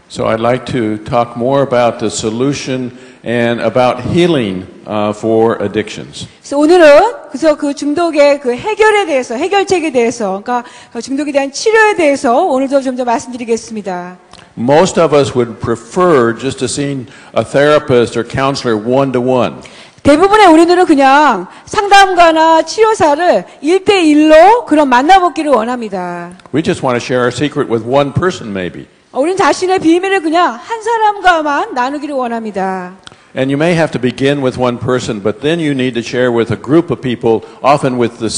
So I'd like to talk more about the solution and about healing for addictions. 그래서 오늘은 그 중독의 그 해결에 대해서, 해결책에 대해서, 그러니까 중독에 대한 치료에 대해서 오늘도 좀 더 말씀드리겠습니다. Most of us would prefer just to see a therapist or counselor one-to-one. 대부분의 우리들은 그냥 상담가나 치료사를 1대1로 그런 만나보기를 원합니다. We just want to share our secret with one person maybe. 우리는 자신의 비밀을 그냥 한 사람과만 나누기를 원합니다. And you may have to begin with one person, but then you need to share with a group of people, often with the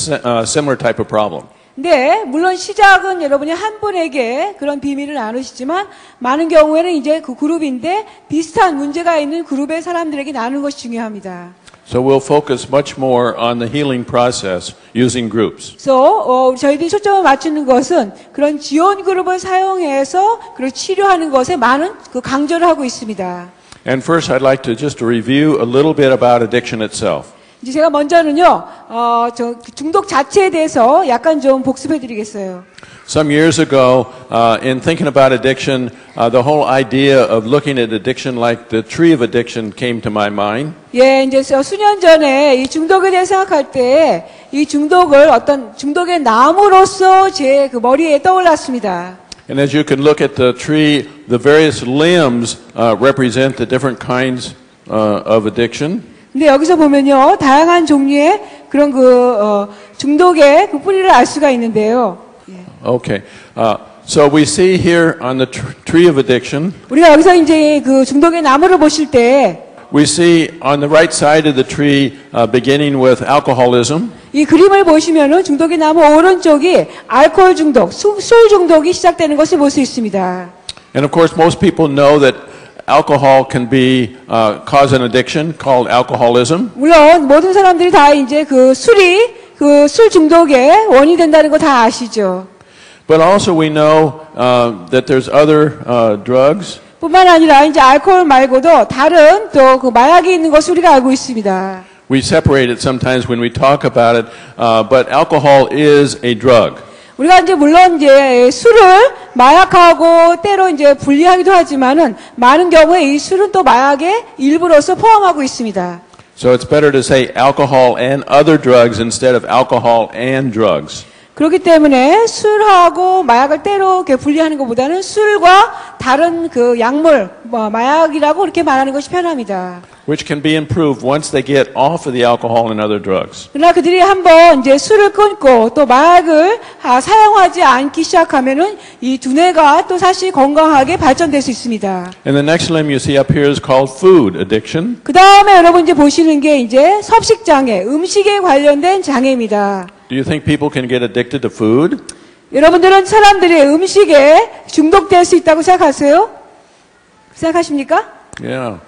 similar type of problem. 네, 물론 시작은 여러분이 한 분에게 그런 비밀을 나누시지만 많은 경우에는 이제 그 그룹인데 비슷한 문제가 있는 그룹의 사람들에게 나누는 것이 중요합니다. So we'll focus much more on the healing process using groups. 그래서 저희들이 초점을 맞추는 것은 그런 지원 그룹을 사용해서 그걸 치료하는 것에 많은 그 강조를 하고 있습니다. And first, I'd like to just review a little bit about addiction itself. 이제 제가 먼저는요, 중독 자체에 대해서 약간 좀 복습해드리겠어요. Some years ago, in thinking about addiction, the whole idea of looking at addiction like the tree of addiction came to my mind. 예, 이제 수년 전에 이 중독에 대해 생각할 때 이 중독을 어떤 중독의 나무로서 제 그 머리에 떠올랐습니다. And as you can look at the tree, the various limbs represent the different kinds of addiction. 근데 여기서 보면요, 다양한 종류의 그런 중독의 그 뿌리를 알 수가 있는데요. Okay. So we see here on the tree of addiction. 우리가 여기서 이제 그 중독의 나무를 보실 때 We see on the right side of the tree, beginning with alcoholism. 이 그림을 보시면은 중독의 나무 오른쪽이 알코올 중독, 술 중독이 시작되는 것을 볼 수 있습니다. And of course, most people know that alcohol can be cause an addiction called alcoholism. 물론 모든 사람들이 다 이제 그 술이 그 술 중독의 원인이 된다는 거 다 아시죠. But also we know that there's other drugs. 뿐만 아니라 이제 알코올 말고도 다른 또 그 마약이 있는 것을 우리가 알고 있습니다. We separate it sometimes when we talk about it, but alcohol is a drug. 우리가 이제 물론 이제 술을 마약하고 때로 이제 분리하기도 하지만은 많은 경우에 이 술은 또 마약의 일부로서 포함하고 있습니다. So it's better to say alcohol and other drugs instead of alcohol and drugs. 그렇기 때문에 술하고 마약을 때로 이렇게 분리하는 것보다는 술과 다른 그 약물, 마약이라고 이렇게 말하는 것이 편합니다. Which can be improved once they get off of the alcohol and other drugs. 그러나 그들이 한번 이제 술을 끊고 또 마약을 사용하지 않기 시작하면은 이 두뇌가 또 사실 건강하게 발전될 수 있습니다. And the next limb you see up here is called food addiction. 그 다음에 여러분 이제 보시는 게 이제 섭식 장애, 음식에 관련된 장애입니다. Do you think people can get addicted to food? 여러분들은 사람들이 음식에 중독될 수 있다고 생각하세요? 생각하십니까? Yeah.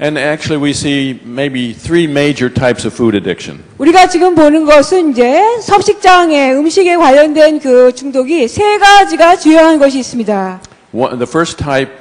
And actually we see maybe three major types of food addiction. 우리가 지금 보는 것은 이제 섭식 장애, 음식에 관련된 그 중독이 세 가지가 주요한 것이 있습니다. The first type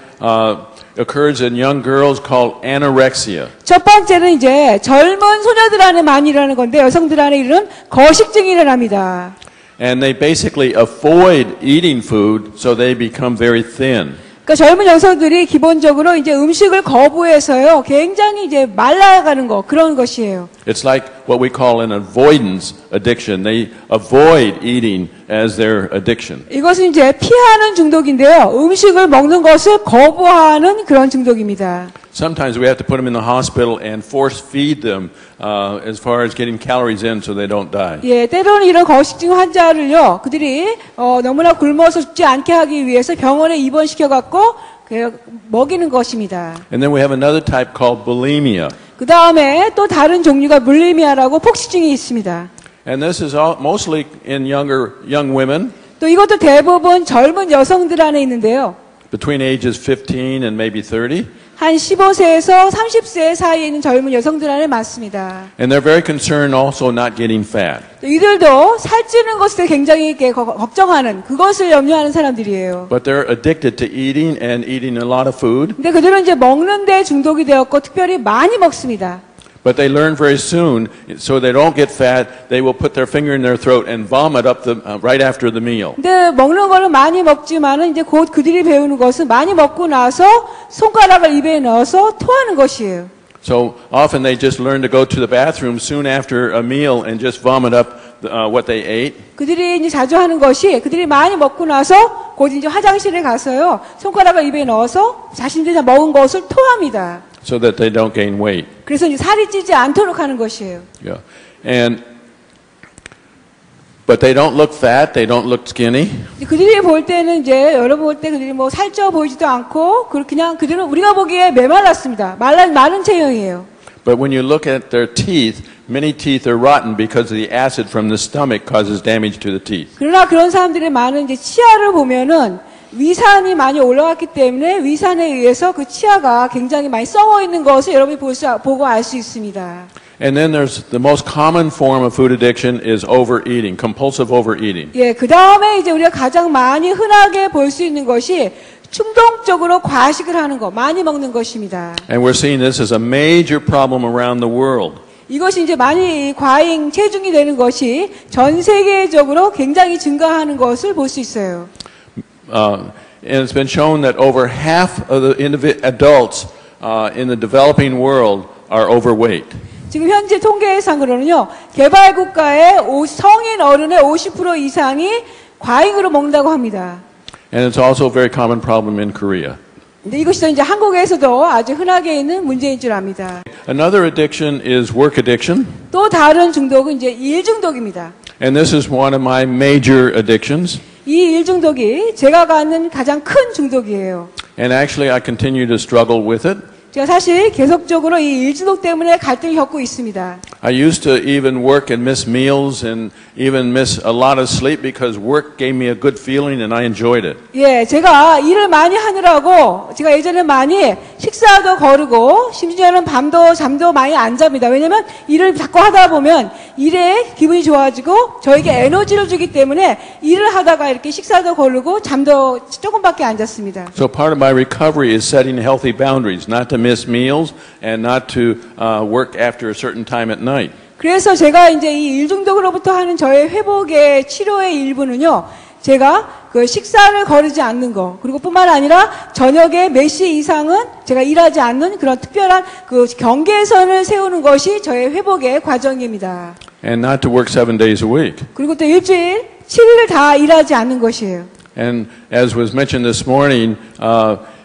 occurs in young girls called anorexia. 첫 번째는 이제 젊은 소녀들 안에 많이 일어나는 건데 여성들 안에 이르는 거식증이 일어납니다. And they basically avoid eating food, so they become very thin. 그러니까 젊은 여성들이 기본적으로 이제 음식을 거부해서요, 굉장히 이제 말라가는 거, 그런 것이에요. It's like what we call an avoidance addiction. They avoid eating as their addiction. 이것은 이제 피하는 중독인데요. 음식을 먹는 것을 거부하는 그런 중독입니다. Sometimes we have to put them in the hospital and force feed them as far as getting calories in so they don't die. 예, 때로는 이런 거식증 환자를요, 그들이 너무나 굶어서 죽지 않게 하기 위해서 병원에 입원시켜 갖고 먹이는 것입니다. And then we have another type called bulimia. 그 다음에 또 다른 종류가 불리미아라고 폭식증이 있습니다. And this is mostly in young women. 또 이것도 대부분 젊은 여성들 안에 있는데요. Between ages 15 and maybe 30. 한 15세에서 30세 사이에 있는 젊은 여성들 안에 많습니다. And they're very concerned also not getting fat. 이들도 살찌는 것에 굉장히 이렇게 걱정하는 그것을 염려하는 사람들이에요. But they're addicted to eating and eating a lot of food. 근데 그들은 이제 먹는 데 중독이 되었고 특별히 많이 먹습니다. But they learn very soon, so they don't get fat, they will put their finger in their throat and vomit up right after the meal. 근데 먹는 거는 많이 먹지만은 이제 곧 그들이 배우는 것은 많이 먹고 나서 손가락을 입에 넣어서 토하는 것이에요. So often they just learn to go to the bathroom soon after a meal and just vomit up what they ate. 그들이 이제 자주 하는 것이 그들이 많이 먹고 나서 곧 이제 화장실에 가서요 손가락을 입에 넣어서 자신들이 먹은 것을 토합니다. So that they don't gain weight. 그래서 이제 살이 찌지 않도록 하는 것이에요. Yeah. But they don't look fat, they don't look skinny. 그들이 볼 때는 이제 여러분 볼 때 그들이 뭐 살쪄 보이지도 않고 그냥 그들은 우리가 보기에 메말랐습니다. 마른 체형이에요. But when you look at their teeth, many teeth are rotten because the acid from the stomach causes damage to the teeth. 그러나 그런 사람들의 많은 이제 치아를 보면은 위산이 많이 올라갔기 때문에 위산에 의해서 그 치아가 굉장히 많이 썩어 있는 것을 여러분이 보고 알 수 있습니다. And then there's the most common form of food addiction is overeating, compulsive overeating. 예, 그 다음에 이제 우리가 가장 많이 흔하게 볼 수 있는 것이 충동적으로 과식을 하는 것, 많이 먹는 것입니다. And we're seeing this as a major problem around the world. 이것이 이제 많이 과잉 체중이 되는 것이 전 세계적으로 굉장히 증가하는 것을 볼 수 있어요. And it's been shown that over half of the adults in the developing world are overweight. 지금 현재 통계상으로는요, 개발국가의 성인 어른의 50% 이상이 과잉으로 먹는다고 합니다. And it's also a very common problem in Korea. 근데 이것이 이제 한국에서도 아주 흔하게 있는 문제인 줄 압니다. Another addiction is work addiction. 또 다른 중독은 이제 일 중독입니다. And this is one of my major addictions. 이 일 중독이 제가 갖는 가장 큰 중독이에요. And actually I continue to struggle with it. 제가 사실 계속적으로 이 일 중독 때문에 갈등을 겪고 있습니다. I used to even work and miss meals and even miss a lot of sleep because work gave me a good feeling and I enjoyed it. 예, 제가 일을 많이 하느라고 제가 예전에 많이 식사도 거르고 심지어는 밤도 잠도 많이 안 잡니다. 왜냐면 일을 자꾸 하다 보면 일에 기분이 좋아지고 저에게 에너지를 주기 때문에 일을 하다가 이렇게 식사도 거르고 잠도 조금밖에 안 잤습니다. So part of my recovery is setting healthy boundaries, not to miss meals and not to work after a certain time at night. 그래서 제가 이제 이 일 중독으로부터 하는 저의 회복의 치료의 일부는요, 제가 그 식사를 거르지 않는 거, 그리고 뿐만 아니라 저녁에 몇 시 이상은 제가 일하지 않는 그런 특별한 그 경계선을 세우는 것이 저의 회복의 과정입니다. And not to work 7 days a week. 그리고 또 일주일 7일을 다 일하지 않는 것이에요. And as was mentioned this morning,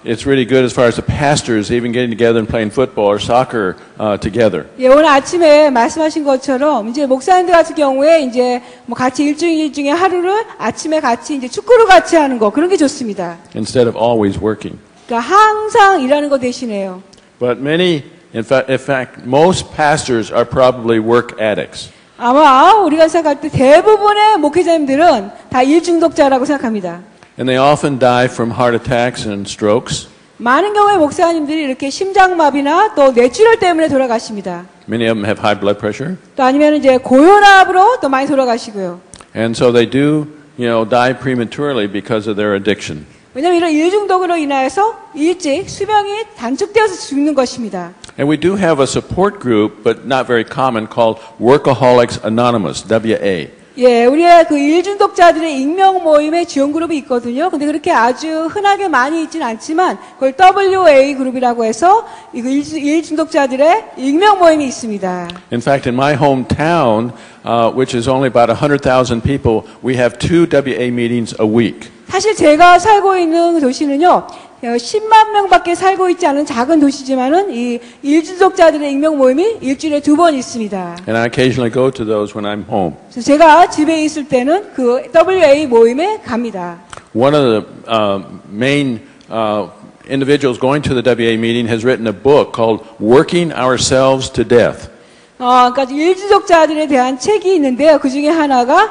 it's really good as far as the pastors even getting together and playing football or soccer together. 예, 오늘 아침에 말씀하신 것처럼 이제 목사님들 같은 경우에 이제 뭐 같이 일주일 중에 하루를 아침에 같이 이제 축구를 같이 하는 거 그런 게 좋습니다. Instead of always working. 그러니까 항상 일하는 거 대신에요. But many, in fact, most pastors are probably work addicts. 아마 우리가 생각할 때 대부분의 목회자님들은 다 일 중독자라고 생각합니다. And they often die from heart attacks and strokes. 많은 경우에 목사님들이 이렇게 심장마비나 또 뇌출혈 때문에 돌아가십니다. Many of them have high blood pressure. 또 아니면 이제 고혈압으로 또 많이 돌아가시고요. And so they do, die prematurely because of their addiction. 왜냐하면 이런 일 중독으로 인하여서 일찍 수명이 단축되어서 죽는 것입니다. And we do have a support group, but not very common, called Workaholics Anonymous, WA. 예, 우리의 그 일 중독자들의 익명 모임의 지원 그룹이 있거든요. 근데 그렇게 아주 흔하게 많이 있지는 않지만 그걸 WA 그룹이라고 해서 일 중독자들의 익명 모임이 있습니다. In fact, in my hometown, which is only about 100,000 people, we have 2 WA meetings a week. 사실 제가 살고 있는 도시는요, 10만 명밖에 살고 있지 않은 작은 도시지만은 이 일중독자들의 익명 모임이 일주일에 2번 있습니다. And I occasionally go to those when I'm home. 그래서 제가 집에 있을 때는 그 WA 모임에 갑니다. One of the main individuals going to the WA meeting has written a book called Working Ourselves to Death. 그러니까 일중독자들에 대한 책이 있는데요. 그 중에 하나가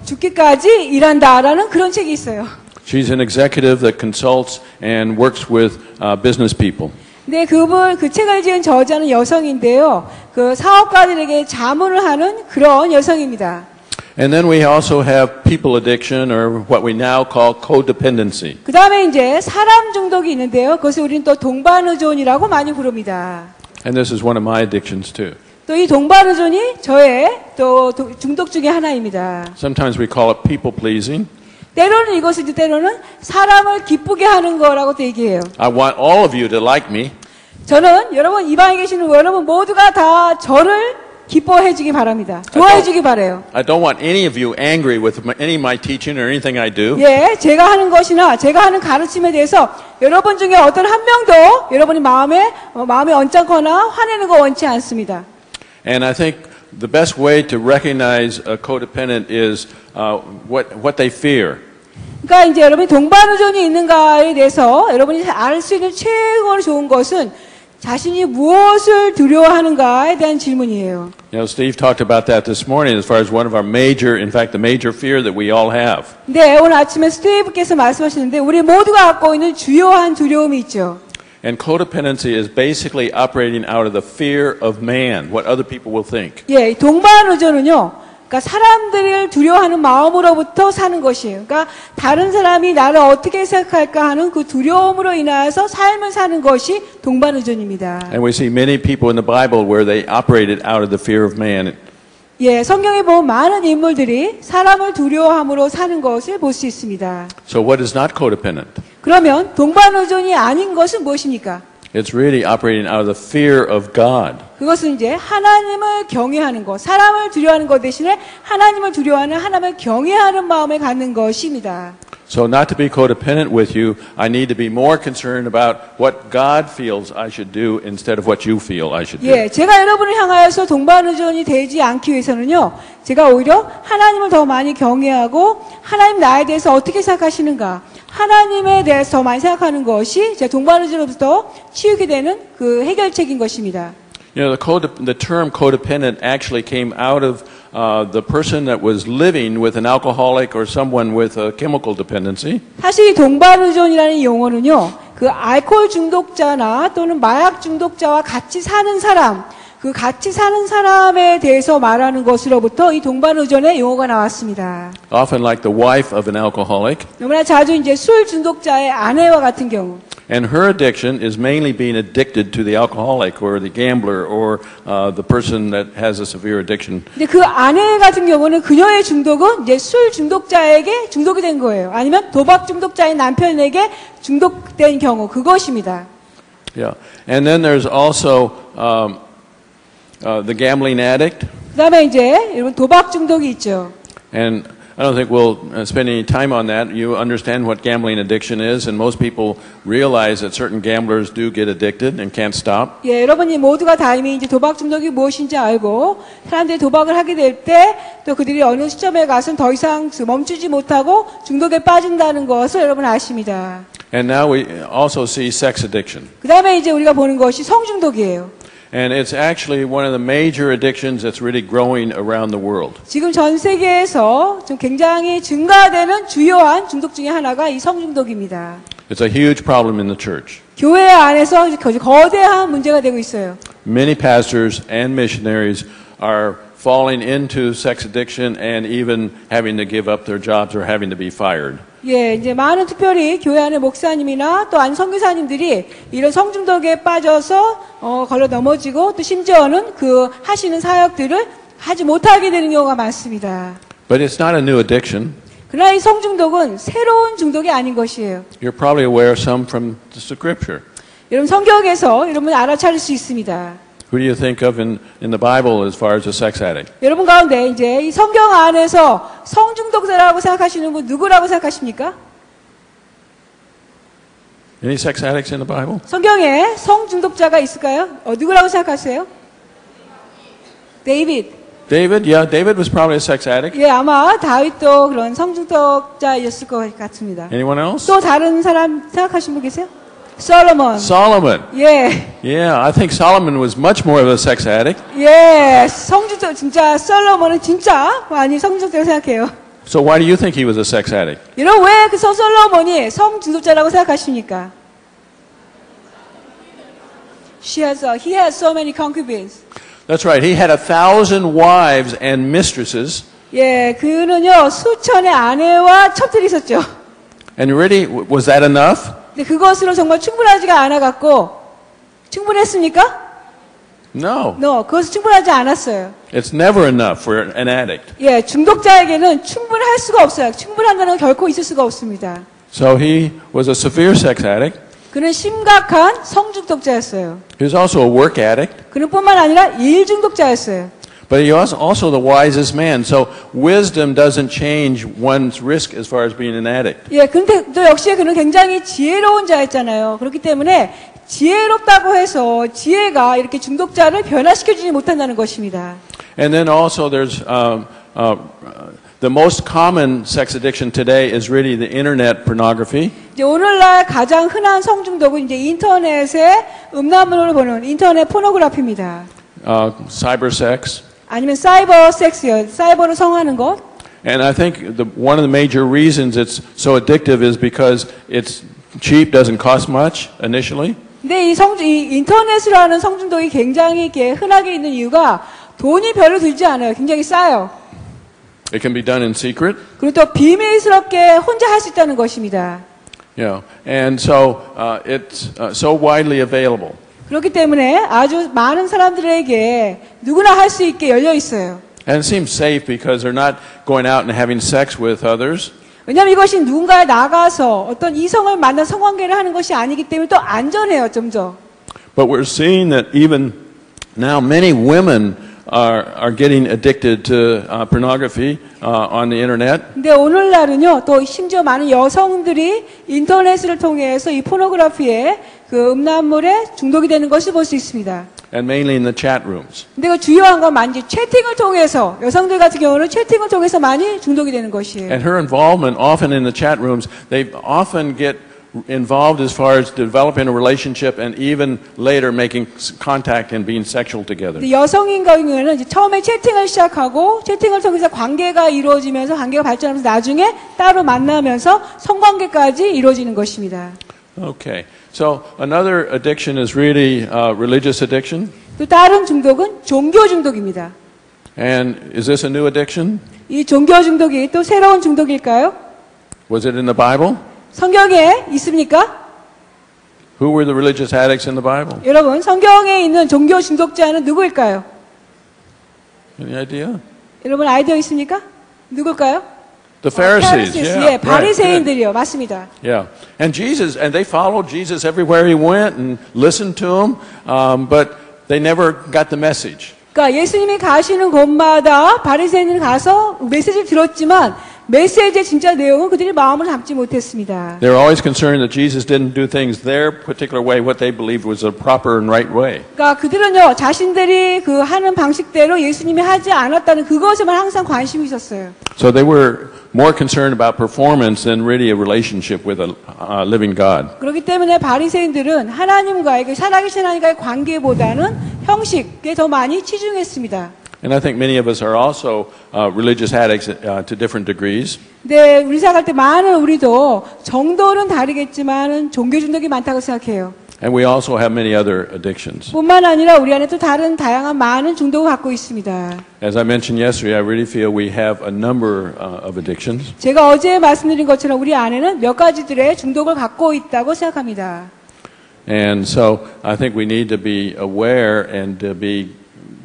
죽기까지 일한다라는 그런 책이 있어요. She's an executive that consults and works with business people. 네, 그 책을 지은 저자는 여성인데요. 그 사업가들에게 자문을 하는 그런 여성입니다. And then we also have people addiction, or what we now call codependency. 그 다음에 이제 사람 중독이 있는데요. 그것을 우리는 또 동반의존이라고 많이 부릅니다. And this is one of my addictions too. 또 이 동반의존이 저의 또 중독 중에 하나입니다. Sometimes we call it people pleasing. 때로는 이것을 때로는 사람을 기쁘게 하는 거라고 또 얘기해요. I want all of you to like me. 저는 여러분 이 방에 계시는 여러분 모두가 다 저를 기뻐해 주기 바랍니다. 좋아해 주기 바래요. I don't want any of you angry with any of my teaching or anything I do. 예, 제가 하는 것이나 제가 하는 가르침에 대해서 여러분 중에 어떤 한 명도 여러분이 마음에 언짢거나 화내는 거 원치 않습니다. And I think the best way to recognize a codependent is what they fear. 그러니까 이제 여러분이 동반의존이 있는가에 대해서 여러분이 알 수 있는 최고로 좋은 것은 자신이 무엇을 두려워하는가에 대한 질문이에요. You know, Steve talked about that this morning as far as one of our major, in fact, the major fear that we all have. 네, 오늘 아침에 스티브께서 말씀하셨는데 우리 모두가 갖고 있는 주요한 두려움이 있죠. And codependency is basically operating out of the fear of man, what other people will think. 예, 동반의존은요. 그러니까 사람들을 두려워하는 마음으로부터 사는 것이에요. 그러니까 다른 사람이 나를 어떻게 생각할까 하는 그 두려움으로 인하여서 삶을 사는 것이 동반의존입니다. And we see many people in the Bible where they operated out of the fear of man. 예, 성경에 보면 많은 인물들이 사람을 두려워함으로 사는 것을 볼 수 있습니다. So what is not codependent? 그러면 동반의존이 아닌 것은 무엇입니까? It's really operating out of the fear of God. 그것은 이제 하나님을 경외하는 것, 사람을 두려워하는 것 대신에 하나님을 두려워하는 하나님을 경외하는 마음을 갖는 것입니다. So not to be codependent with you, I need to be more concerned about what God feels I should do instead of what you feel I should do. 예, 제가 여러분을 향하여서 동반의존이 되지 않기 위해서는요, 제가 오히려 하나님을 더 많이 경외하고 하나님 나에 대해서 어떻게 생각하시는가, 하나님에 대해서 더 많이 생각하는 것이 제 동반의존으로부터 치우게 되는 그 해결책인 것입니다. You know, the term codependent actually came out of the person that was living with an alcoholic or someone with a chemical dependency. 사실 이 동반의존이라는 용어는요, 그 알코올 중독자나 또는 마약 중독자와 같이 사는 사람, 그 같이 사는 사람에 대해서 말하는 것으로부터 이 동반의존의 용어가 나왔습니다. Often like the wife of an alcoholic. 너무나 자주 이제 술 중독자의 아내와 같은 경우. And her addiction is mainly being addicted to the alcoholic or the gambler or the person that has a severe addiction. 근데 그 아내 같은 경우는 그녀의 중독은 이제 술 중독자에게 중독이 된 거예요. 아니면 도박 중독자의 남편에게 중독된 경우 그것입니다. Yeah. And then there's also the gambling addict. 그다음에 이제 여러분 도박 중독이 있죠. And I don't think we'll spend any time on that. You understand what gambling addiction is, and most people realize that certain gamblers do get addicted and can't stop. 예, 여러분이 모두가 다 이미 이제 도박 중독이 무엇인지 알고 사람들이 도박을 하게 될 때 또 그들이 어느 시점에 가서는 더 이상 멈추지 못하고 중독에 빠진다는 것을 여러분 아십니다. And now we also see sex addiction. 그다음에 이제 우리가 보는 것이 성중독이에요. And it's actually one of the major addictions that's really growing around the world. 지금 전 세계에서 좀 굉장히 증가되는 주요한 중독 중에 하나가 이 성중독입니다. It's a huge problem in the church. 교회 안에서 거대한 문제가 되고 있어요. Many pastors and missionaries are falling into sex addiction and even having to give up their jobs or having to be fired. 예, 이제 많은 특별히 교회 안의 목사님이나 또 안 선교사님들이 이런 성중독에 빠져서 걸려 넘어지고 또 심지어는 그 하시는 사역들을 하지 못하게 되는 경우가 많습니다. But it's not a new addiction. 그러나 이 성중독은 새로운 중독이 아닌 것이에요. You're probably aware of some from the scripture. 여러분 성경에서 여러분 알아차릴 수 있습니다. Who do you think of in the Bible as far as a sex addict? 여러분 가운데 이제 이 성경 안에서 성중독자라고 생각하시는 분 누구라고 생각하십니까? Any sex addicts in the Bible? 성경에 성중독자가 있을까요? 누구라고 생각하세요? 데이빗. David? Yeah, David was probably a sex addict. 예, 아마 다윗도 그런 성중독자였을 것 같습니다. Anyone else? 또 다른 사람 생각하시는 분 계세요? 솔로몬. Solomon. 예. Yeah, I think Solomon was much more of a sex addict. 예, 성중독 진짜 솔로몬은 진짜 많이 성중독자라고 생각해요. So why do you think he was a sex addict? 여러분 왜 그 솔로몬이 성 중독자라고 생각하십니까? He has so many concubines. That's right. He had 1,000 wives and mistresses. 예, 그는요 수천의 아내와 첩들이 있었죠. And really, was that enough? 근데 그것으로 정말 충분하지가 않아갖고 충분했습니까? No. No, 그것은 충분하지 않았어요. It's never enough for an addict. 예, 중독자에게는 충분할 수가 없어요. 충분한다는 건 결코 있을 수가 없습니다. So he was a severe sex addict. 그는 심각한 성중독자였어요. He was also a work addict. 그는 뿐만 아니라 일중독자였어요. But he was also the wisest man. So wisdom doesn't change one's risk as far as being an addict. 예, 근데 또 역시 그는 굉장히 지혜로운 자였잖아요. 그렇기 때문에 지혜롭다고 해서 지혜가 이렇게 중독자를 변화시켜주지 못한다는 것입니다. And then also there's the most common sex addiction today is really the internet pornography. 이제 오늘날 가장 흔한 성중독은 이제 인터넷에 음란물을 보는 인터넷 포노그래피입니다. Cyber sex. 아니면 사이버 섹스요. 사이버로 성하는 것. And I think one of the major reasons it's so addictive is because it's cheap, doesn't cost much initially. 근데 이 인터넷으로 하는 성중독이 굉장히 이렇게 흔하게 있는 이유가 돈이 별로 들지 않아요. 굉장히 싸요. It can be done in secret. 그리고 또 비밀스럽게 혼자 할 수 있다는 것입니다. Yeah, and so it's so widely available. 그렇기 때문에 아주 많은 사람들에게 누구나 할 수 있게 열려 있어요. And it seems safe because they're not going out and having sex with others. 왜냐하면 이것이 누군가에 나가서 어떤 이성을 만나 성관계를 하는 것이 아니기 때문에 또 안전해요, 좀 더. But we're seeing that even now many women are getting addicted to pornography on the internet. 근데 오늘날은요, 또 심지어 많은 여성들이 인터넷을 통해서 이 포노그래피에 그 음란물에 중독이 되는 것을 볼 수 있습니다. And mainly in the chat rooms. 근데 그 주요한 건 많이 채팅을 통해서 여성들 같은 경우는 채팅을 통해서 많이 중독이 되는 것이에요. And her involvement often in the chat rooms, they often get involved as far as developing a relationship and even later making contact and being sexual together. 여성인 경우에는 이제 처음에 채팅을 시작하고 채팅을 통해서 관계가 이루어지면서 관계가 발전하면서 나중에 따로 만나면서 성관계까지 이루어지는 것입니다. Okay. So another addiction is really religious addiction. 또 다른 중독은 종교 중독입니다. And is this a new addiction? 이 종교 중독이 또 새로운 중독일까요? Was it in the Bible? 성경에 있습니까? Who were the religious addicts in the Bible? 여러분, 성경에 있는 종교 중독자는 누구일까요? Any idea? 여러분 아이디어 있습니까? 누굴까요? The Pharisees. 예, Yeah. 바리새인들이요. 맞습니다. Yeah. And Jesus, and they followed Jesus everywhere he went and listened to him, but they never got the message. 그러니까 예수님이 가시는 곳마다 바리새인들이 가서 메시지를 들었지만 메시지의 진짜 내용은 그들이 마음을 담지 못했습니다. They were always concerned that Jesus didn't do things their particular way, what they believed was a proper and right way. 그러니까 그들은요 자신들이 그 하는 방식대로 예수님이 하지 않았다는 그것에만 항상 관심이 있었어요. So they were more concerned about performance than really a relationship with a living God. 그렇기 때문에 바리새인들은 하나님과의 그 살아계신 하나님과의 관계보다는 형식에 더 많이 치중했습니다. And I think many of us are also religious addicts to different degrees. 네, 우리 생각할 때 많은 우리도 정도는 다르겠지만은 종교 중독이 많다고 생각해요. And we also have many other addictions. 뿐만 아니라 우리 안에 또 다른 다양한 많은 중독을 갖고 있습니다. As I mentioned yesterday, I really feel we have a number of addictions. 제가 어제 말씀드린 것처럼 우리 안에는 몇 가지들의 중독을 갖고 있다고 생각합니다. And so I think we need to be aware and to be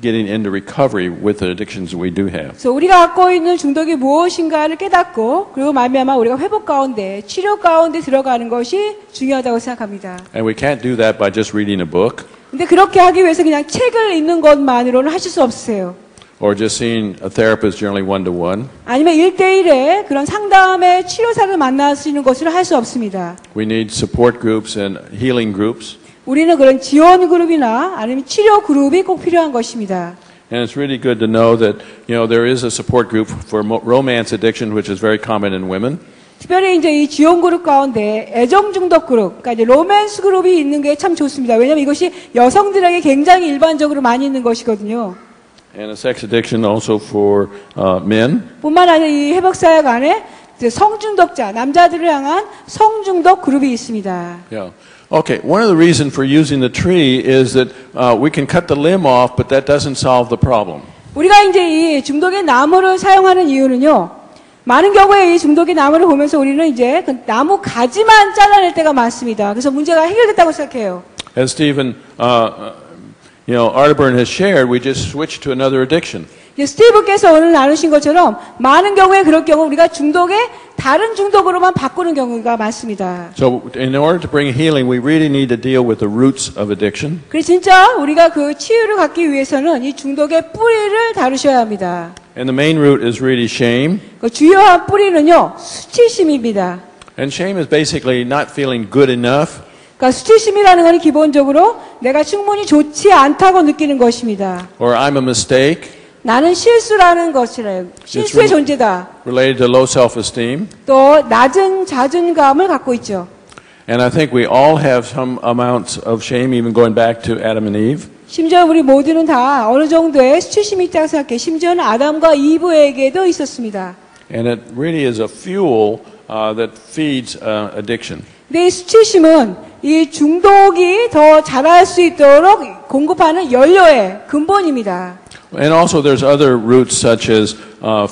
getting into recovery with the addictions we do have. 그래서 우리가 갖고 있는 중독이 무엇인가를 깨닫고 그리고 말미암아 우리가 회복 가운데 치료 가운데 들어가는 것이 중요하다고 생각합니다. And we can't do that by just reading a book 근데 그렇게 하기 위해서 그냥 책을 읽는 것만으로는 하실 수 없으세요. or just seeing a therapist generally one-to-one. 아니면 1대1의 그런 상담의 치료사를 만나시는 것으로 할 수 없습니다. We need support groups and healing groups. 우리는 그런 지원 그룹이나 아니면 치료 그룹이 꼭 필요한 것입니다. And it's really good to know that, you know, there is a support group for romance addiction, which is very common in women. 특별히 이제 이 지원 그룹 가운데 애정 중독 그룹, 그러니까 이제 로맨스 그룹이 있는 게 참 좋습니다. 왜냐하면 이것이 여성들에게 굉장히 일반적으로 많이 있는 것이거든요. And a sex addiction also for men. 뿐만 아니라 이 회복사역 안에 이제 성중독자, 남자들을 향한 성중독 그룹이 있습니다. Yeah. Okay. One of the reasons for using the tree is that we can cut the limb off, but that doesn't solve the problem. 우리가 이제 이 중독의 나무를 사용하는 이유는요. 많은 경우에 이 중독의 나무를 보면서 우리는 이제 그 나무 가지만 잘라낼 때가 많습니다. 그래서 문제가 해결됐다고 생각해요. As Stephen, Arterburn has shared, we just switched to another addiction. 스티브께서 오늘 나누신 것처럼 많은 경우에 그럴 경우 우리가 중독에 다른 중독으로만 바꾸는 경우가 많습니다. So, in order to bring healing, we really need to deal with the roots of addiction. 그래서 진짜 우리가 그 치유를 갖기 위해서는 이 중독의 뿌리를 다루셔야 합니다. And the main root is really shame. 그 주요한 뿌리는요, 수치심입니다. And shame is basically not feeling good enough. 그러니까 수치심이라는 건 기본적으로 내가 충분히 좋지 않다고 느끼는 것입니다. Or I'm a mistake. 나는 실수라는 것이래요. 실수의 존재다. Related to low self-esteem. 또 낮은 자존감을 갖고 있죠. And I think we all have some amounts of shame, even going back to Adam and Eve. 심지어 우리 모두는 다 어느 정도의 수치심이 있다고 생각해요. 심지어는 아담과 이브에게도 있었습니다. And it really is a fuel that feeds addiction. 근데 이 수치심은 이 중독이 더 자랄 수 있도록 공급하는 연료의 근본입니다. And also there's other roots such as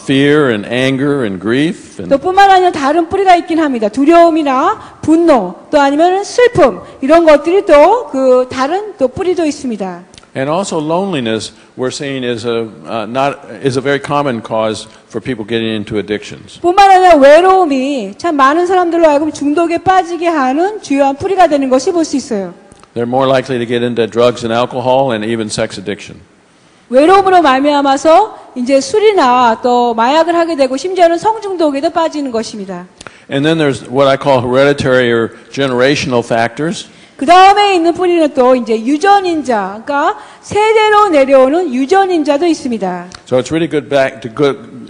fear and anger and grief. 또 뿐만 아니라 다른 뿌리가 있긴 합니다. 두려움이나 분노, 또 아니면 슬픔 이런 것들이 또 그 다른 또 뿌리도 있습니다. And also loneliness we're seeing is a very common cause for people getting into addictions. 뿐만 아니라 외로움이 참 많은 사람들로 하여금 중독에 빠지게 하는 주요한 뿌리가 되는 것을 볼 수 있어요. They're more likely to get into drugs and alcohol and even sex addiction. 외로움으로 말미암아서 이제 술이나 또 마약을 하게 되고 심지어는 성중독에도 빠지는 것입니다. And then there's what I call hereditary or generational factors. 그 다음에 있는 뿌리는 또 이제 유전인자, 그러니까 세대로 내려오는 유전인자도 있습니다. So it's really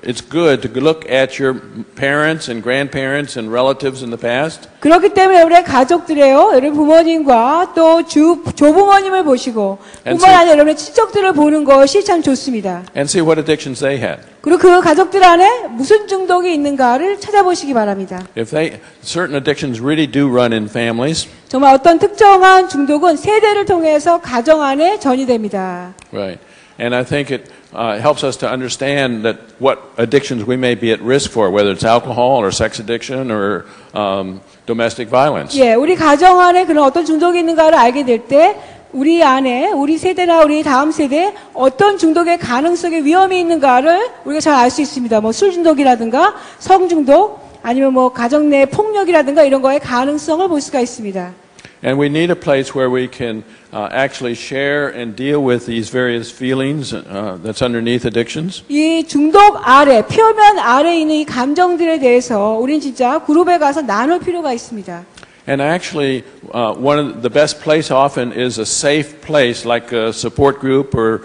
it's good to look at your parents and grandparents and relatives in the past. 그렇기 때문에 우리 가족들이에요. 여러분 부모님과 또 조부모님을 보시고 뿐만 아니라 여러분의 친척들을 보는 것이 참 좋습니다. And see what addictions they had. 그리고 그 가족들 안에 무슨 중독이 있는가를 찾아보시기 바랍니다. If certain addictions really do run in families. 정말 어떤 특정한 중독은 세대를 통해서 가정 안에 전이됩니다. Right. And I think it helps us to understand that what addictions we may be at risk for, whether it's alcohol or sex addiction or domestic violence. 예, 우리 가정 안에 그런 어떤 중독이 있는가를 알게 될 때 우리 안에 우리 세대나 우리 다음 세대에 어떤 중독의 가능성의 위험이 있는가를 우리가 잘 알 수 있습니다. 뭐 술 중독이라든가 성 중독 아니면 뭐 가정 내 폭력이라든가 이런 거의 가능성을 볼 수가 있습니다. And we need a place where we can actually share and deal with these various feelings that's underneath addictions. 이 중독 아래, 표면 아래 있는 이 감정들에 대해서 우린 진짜 그룹에 가서 나눌 필요가 있습니다. And actually, one of the best place often is a safe place like a support group or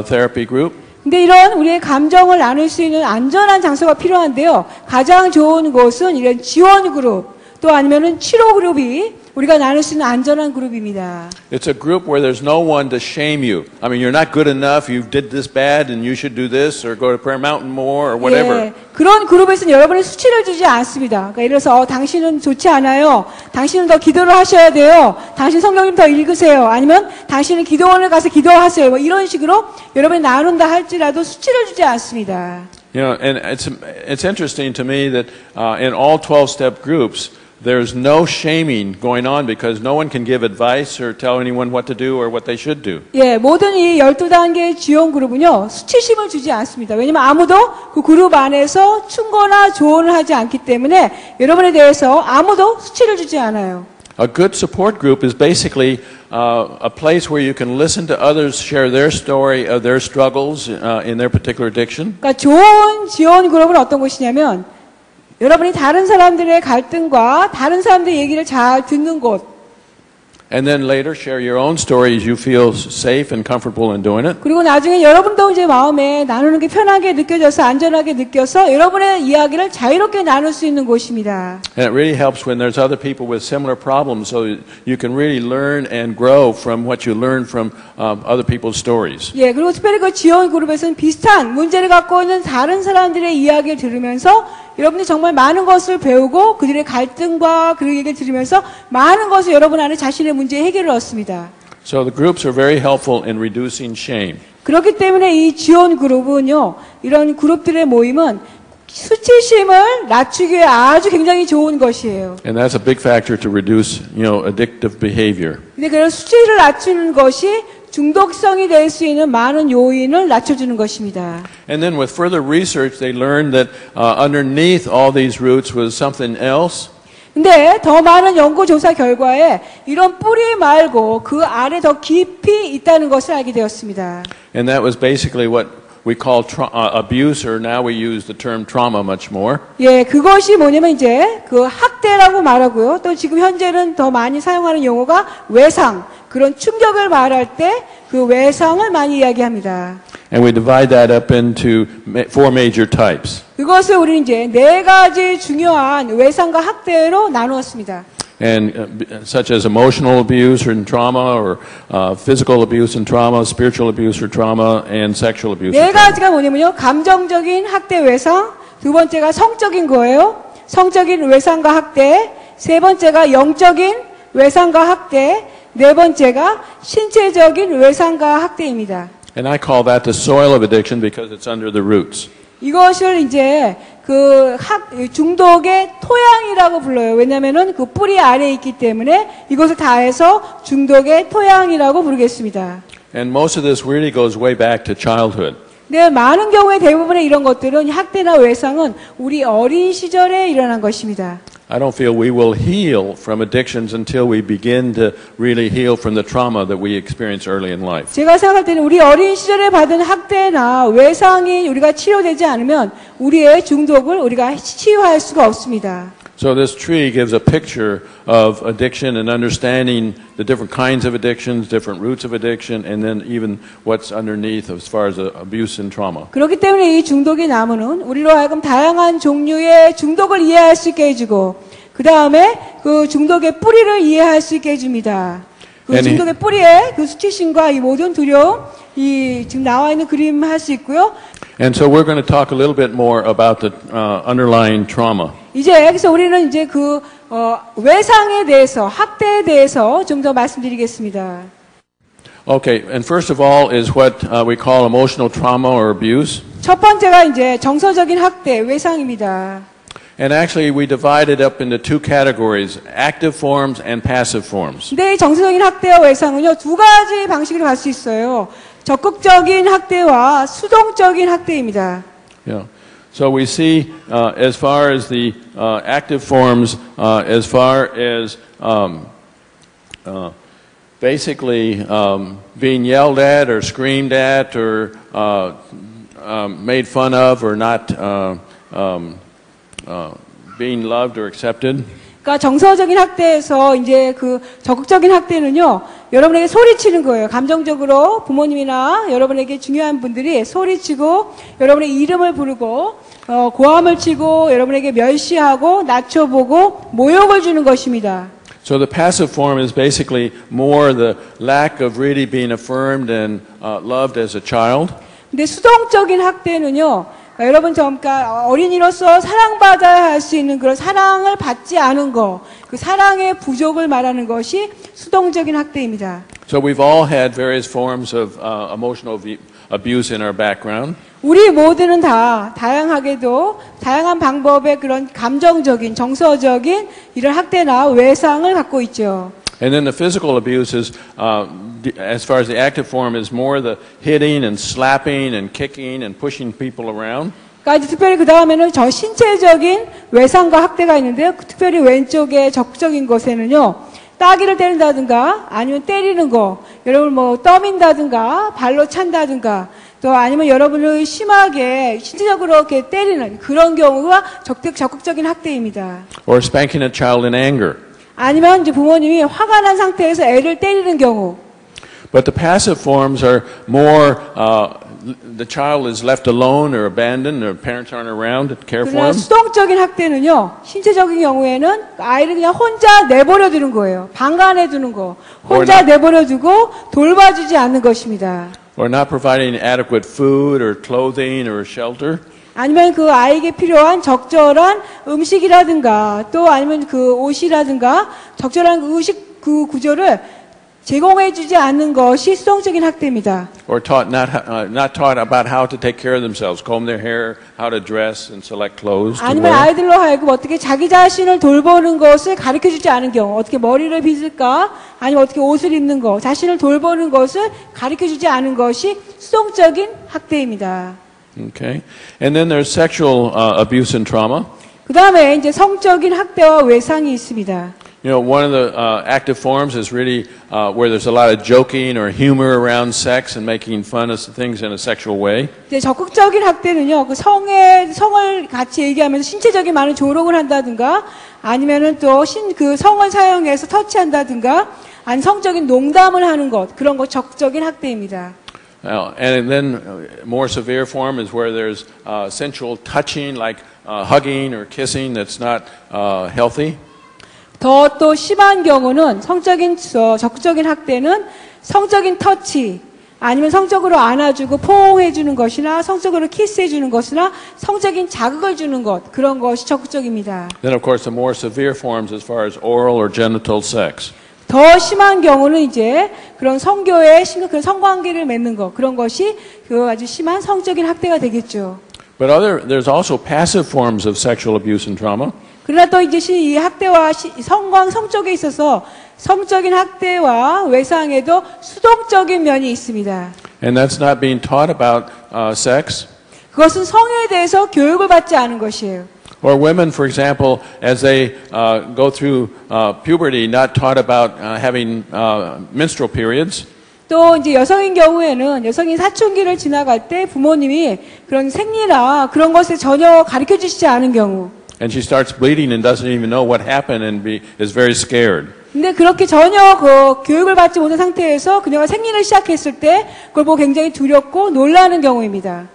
therapy group. 근데 이런 우리의 감정을 나눌 수 있는 안전한 장소가 필요한데요. 가장 좋은 곳은 이런 지원 그룹, 또 아니면은 치료 그룹이 우리가 나눌 수 있는 안전한 그룹입니다. It's a group where there's no one to shame you. I mean, you're not good enough. You did this bad, and you should do this, or go to Prayer Mountain more, or whatever. 예, 그런 그룹에서는 여러분의 수치를 주지 않습니다. 그러니까 예를 들어서 당신은 좋지 않아요. 당신은 더 기도를 하셔야 돼요. 당신 성경 좀 더 읽으세요. 아니면 당신은 기도원을 가서 기도하세요. 뭐 이런 식으로 여러분이 나눈다 할지라도 수치를 주지 않습니다. You know, and it's interesting to me that in all 12-step groups. There's no shaming going on because no one can give advice or tell anyone what to do or what they should do. 예, 모든 이 12단계의 지원 그룹은요, 수치심을 주지 않습니다. 왜냐면 아무도 그 그룹 안에서 충고나 조언을 하지 않기 때문에 여러분에 대해서 아무도 수치를 주지 않아요. A good support group is basically a place where you can listen to others share their story of their struggles in their particular addiction. 그러니까 좋은 지원 그룹은 어떤 곳이냐면 여러분이 다른 사람들의 갈등과 다른 사람들의 얘기를 잘 듣는 곳. And then later share your own story as you feel safe and comfortable in doing it. 그리고 나중에 여러분도 이제 마음에 나누는 게 편하게 느껴져서 안전하게 느껴서 여러분의 이야기를 자유롭게 나눌 수 있는 곳입니다. And it really helps when there's other people with similar problems so you can really learn and grow from what you learn from other people's stories. 예, 그리고 특별히 그 지원 그룹에서는 비슷한 문제를 갖고 있는 다른 사람들의 이야기를 들으면서 여러분이 정말 많은 것을 배우고 그들의 갈등과 그 얘기를 들으면서 많은 것을 여러분 안에 자신의 문제 해결을 얻습니다. So the groups are very helpful in reducing shame. 그렇기 때문에 이 지원 그룹은요, 이런 그룹들의 모임은 수치심을 낮추기 위해 아주 굉장히 좋은 것이에요. And that's a big factor to reduce, addictive behavior. 근데 그런 수치를 낮추는 것이 중독성이 될 수 있는 많은 요인을 낮춰주는 것입니다. And then with further research, they learned that underneath all these roots was something else. 근데 더 많은 연구조사 결과에 이런 뿌리 말고 그 아래 더 깊이 있다는 것을 알게 되었습니다. And that was basically what we call abuse, or now we use the term trauma much more. 예, 그것이 뭐냐면 이제 그 학대라고 말하고요. 또 지금 현재는 더 많이 사용하는 용어가 외상, 그런 충격을 말할 때 그 외상을 많이 이야기합니다. And we divide that up into 4 major types. 그것을 우리는 이제 4가지 중요한 외상과 학대로 나누었습니다. And such as emotional abuse and trauma, or physical abuse and trauma, spiritual abuse or trauma, and sexual abuse. 4가지가 뭐냐면요. 감정적인 학대 외상, 두 번째가 성적인 거예요. 성적인 외상과 학대, 세 번째가 영적인 외상과 학대, 네 번째가 신체적인 외상과 학대입니다. And I call that the soil of addiction because it's under the roots. 이것을 이제 그 중독의 토양이라고 불러요. 왜냐면은 그 뿌리 아래에 있기 때문에 이것을 다 해서 중독의 토양이라고 부르겠습니다. And most of this really goes way back to childhood. 네, 많은 경우에 대부분의 이런 것들은 학대나 외상은 우리 어린 시절에 일어난 것입니다. I don't feel we will heal from addictions until we begin to really heal from the trauma that we experience early in life. 제가 생각할 때는 우리 어린 시절에 받은 학대나 외상이 우리가 치료되지 않으면 우리의 중독을 우리가 치유할 수가 없습니다. So this tree gives a picture of addiction and understanding the different kinds of addictions, different roots of addiction, and then even what's underneath as far as abuse and trauma. 그렇기 때문에 이 중독의 나무는 우리로 하여금 다양한 종류의 중독을 이해할 수 있게 해주고 그 다음에 그 중독의 뿌리를 이해할 수 있게 해줍니다. 그 중독의 뿌리에 그 수치심과 이 모든 두려움, 이 지금 나와 있는 그림 할 수 있고요. And so we're going to talk a little bit more about the underlying trauma. 이제 그래서 우리는 이제 그 외상에 대해서 학대에 대해서 좀 더 말씀드리겠습니다. Okay, and first of all is what we call emotional trauma or abuse. 첫 번째가 이제 정서적인 학대, 외상입니다. And actually we divide it up into 2 categories, active forms and passive forms. 근데 이 정서적인 학대와 외상은요, 2가지 방식으로 갈 수 있어요. 적극적인 학대와 수동적인 학대입니다. Yeah. So we see as far as the active forms, as far as basically being yelled at or screamed at or made fun of or not being loved or accepted. 그러니까 정서적인 학대에서 이제 그 적극적인 학대는요, 여러분에게 소리치는 거예요. 감정적으로 부모님이나 여러분에게 중요한 분들이 소리치고 여러분의 이름을 부르고 고함을 치고 여러분에게 멸시하고 낮춰보고 모욕을 주는 것입니다. So the passive form is basically more the lack of really being affirmed and loved as a child. 근데 수동적인 학대는요, 여러분 그러니까 어린이로서 사랑받아야 할 수 있는 그런 사랑을 받지 않은 거, 그 사랑의 부족을 말하는 것이 수동적인 학대입니다. So we've all had various forms of emotional abuse in our background. 우리 모두는 다 다양하게도 다양한 방법의 그런 감정적인, 정서적인 이런 학대나 외상을 갖고 있죠. And then the physical abuse is, as far as the active form, is more the hitting and slapping and kicking and pushing people around. 그러니까 이제 특별히 그 다음에는 저 신체적인 외상과 학대가 있는데요. 특별히 왼쪽에 적극적인 것에는요, 따귀를 때린다든가 아니면 때리는 거, 여러분 뭐 떠민다든가 발로 찬다든가 또 아니면 여러분을 심하게 신체적으로 이렇게 때리는 그런 경우가 적극적인 학대입니다. Or spanking a child in anger. 아니면 이제 부모님이 화가 난 상태에서 애를 때리는 경우. But the passive forms are more, the child is left alone or abandoned, or parents aren't around to care for 그러나 him. 수동적인 학대는요, 신체적인 경우에는 아이를 그냥 혼자 내버려 두는 거예요. 방관해 두는 거. 혼자 내버려 두고 돌봐주지 않는 것입니다. Or not providing adequate food or clothing or shelter. 아니면 그 아이에게 필요한 적절한 음식이라든가 또 아니면 그 옷이라든가 적절한 그 의식 그 구조를 제공해주지 않는 것이 수동적인 학대입니다. Or not taught about how to take care of themselves, comb their hair, how to dress and select clothes to 아니면 wear. 아이들로 하여금 어떻게 자기 자신을 돌보는 것을 가르쳐주지 않은 경우, 어떻게 머리를 빗을까, 아니면 어떻게 옷을 입는 것, 자신을 돌보는 것을 가르쳐주지 않은 것이 수동적인 학대입니다. Okay. And then there's sexual abuse and trauma. 그 다음에 이제 성적인 학대와 외상이 있습니다. You know, one of the active forms is really where there's a lot of joking or humor around sex and making fun of things in a sexual way. 이제 적극적인 학대는요, 그 성을 같이 얘기하면서 신체적인 많은 조롱을 한다든가, 아니면은 또 그 성을 사용해서 터치한다든가, 아니 성적인 농담을 하는 것, 그런 것 적극적인 학대입니다. And then more severe form is where there's sensual touching, like hugging or kissing, that's not healthy. 더 또 심한 경우는 적극적인 학대는 성적인 터치, 아니면 성적으로 안아주고 포옹해주는 것이나 성적으로 키스해주는 것이나 성적인 자극을 주는 것, 그런 것이 적극적입니다. Then of course the more severe forms as far as oral or genital sex. 더 심한 경우는 이제 그런 성교의 심각한 성관계를 맺는 것, 그런 것이 그 아주 심한 성적인 학대가 되겠죠. But there's also passive forms of sexual abuse and trauma. 그러나 또 이제 이 학대와 성 쪽에 있어서 성적인 학대와 외상에도 수동적인 면이 있습니다. And that's not being taught about sex. 그것은 성에 대해서 교육을 받지 않은 것이에요. Or women, for example, as they go through puberty, not taught about having menstrual periods. 또 이제 여성인 경우에는 여성이 사춘기를 지나갈 때 부모님이 그런 생리나 그런 것에 전혀 가르쳐 주시지 않은 경우. And she starts bleeding and doesn't even know what happened and is very scared. 근데 그렇게 전혀 그 교육을 받지 못한 상태에서 그녀가 생리를 시작했을 때 그걸 보고 굉장히 두렵고 놀라는 경우입니다.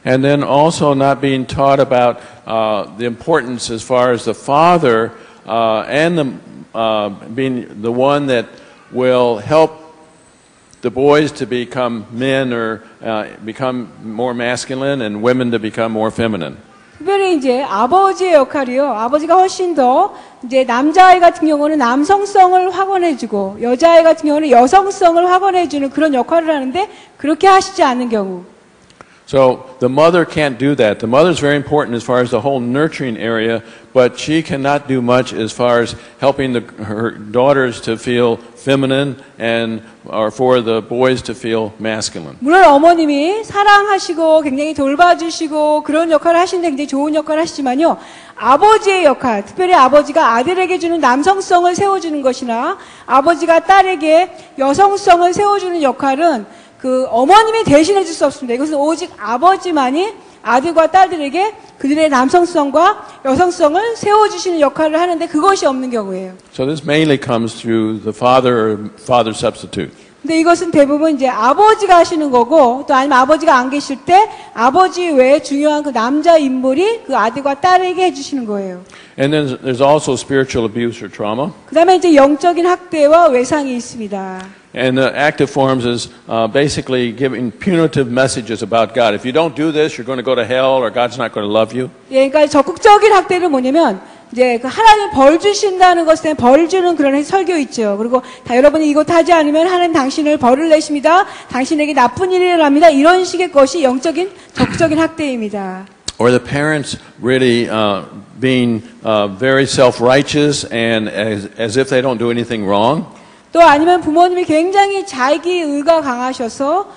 And then also not being taught about the importance as far as the father and being the one that will help the boys to become men or become more masculine and women to become more feminine. 특별히 이제 아버지의 역할이요. 아버지가 훨씬 더 이제 남자아이 같은 경우는 남성성을 확언해주고 여자아이 같은 경우는 여성성을 확언해주는 그런 역할을 하는데 그렇게 하시지 않는 경우. So the mother can't do that. The mother is very important as far as the whole nurturing area, but she cannot do much as far as helping her daughters to feel feminine or for the boys to feel masculine. 물론 어머님이 사랑하시고 굉장히 돌봐주시고 그런 역할을 하시는데 굉장히 좋은 역할을 하시지만요. 아버지의 역할, 특별히 아버지가 아들에게 주는 남성성을 세워주는 것이나 아버지가 딸에게 여성성을 세워주는 역할은 그 어머님이 대신해 줄 수 없습니다. 이것은 오직 아버지만이 아들과 딸들에게 그들의 남성성과 여성성을 세워주시는 역할을 하는데 그것이 없는 경우예요. So this mainly comes through the father or father substitute. 근데 이것은 대부분 이제 아버지가 하시는 거고 또 아니면 아버지가 안 계실 때 아버지 외에 중요한 그 남자 인물이 그 아들과 딸에게 해주시는 거예요. And then there's also spiritual abuse or trauma. 그 다음에 이제 영적인 학대와 외상이 있습니다. And the active forms is basically giving punitive messages about God. If you don't do this, you're going to go to hell, or God's not going to love you. 예, 그러니까 적극적인 학대는 뭐냐면 이제 그 하나님 벌 주신다는 것에 벌 주는 그런 설교 있죠. 그리고 여러분이 이것 하지 않으면 하나님 당신을 벌을 내십니다. 당신에게 나쁜 일이 일어납니다. 이런 식의 것이 영적인 적극적인 학대입니다. Or the parents really being very self-righteous and as if they don't do anything wrong. 또 아니면 부모님이 굉장히 자기의가 강하셔서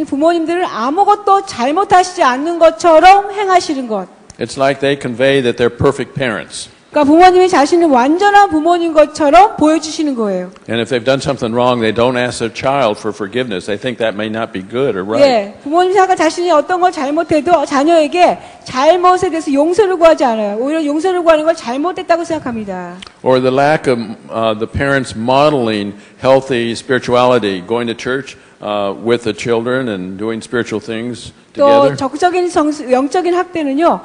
부모님들은 아무것도 잘못하시지 않는 것처럼 행하시는 것. It's like they convey that they're perfect parents. 그러니까 부모님이 자신은 완전한 부모님 것처럼 보여주시는 거예요. And if they've done something wrong, they don't ask their child for forgiveness. They think that may not be good or right. 예, 부모님 생각 자신이 어떤 걸 잘못해도 자녀에게 잘못에 대해서 용서를 구하지 않아요. 오히려 용서를 구하는 걸 잘못했다고 생각합니다. Or the lack of the parents modeling healthy spirituality, going to church with the children and doing spiritual things together. 또 적극적인 영적인 학대는요,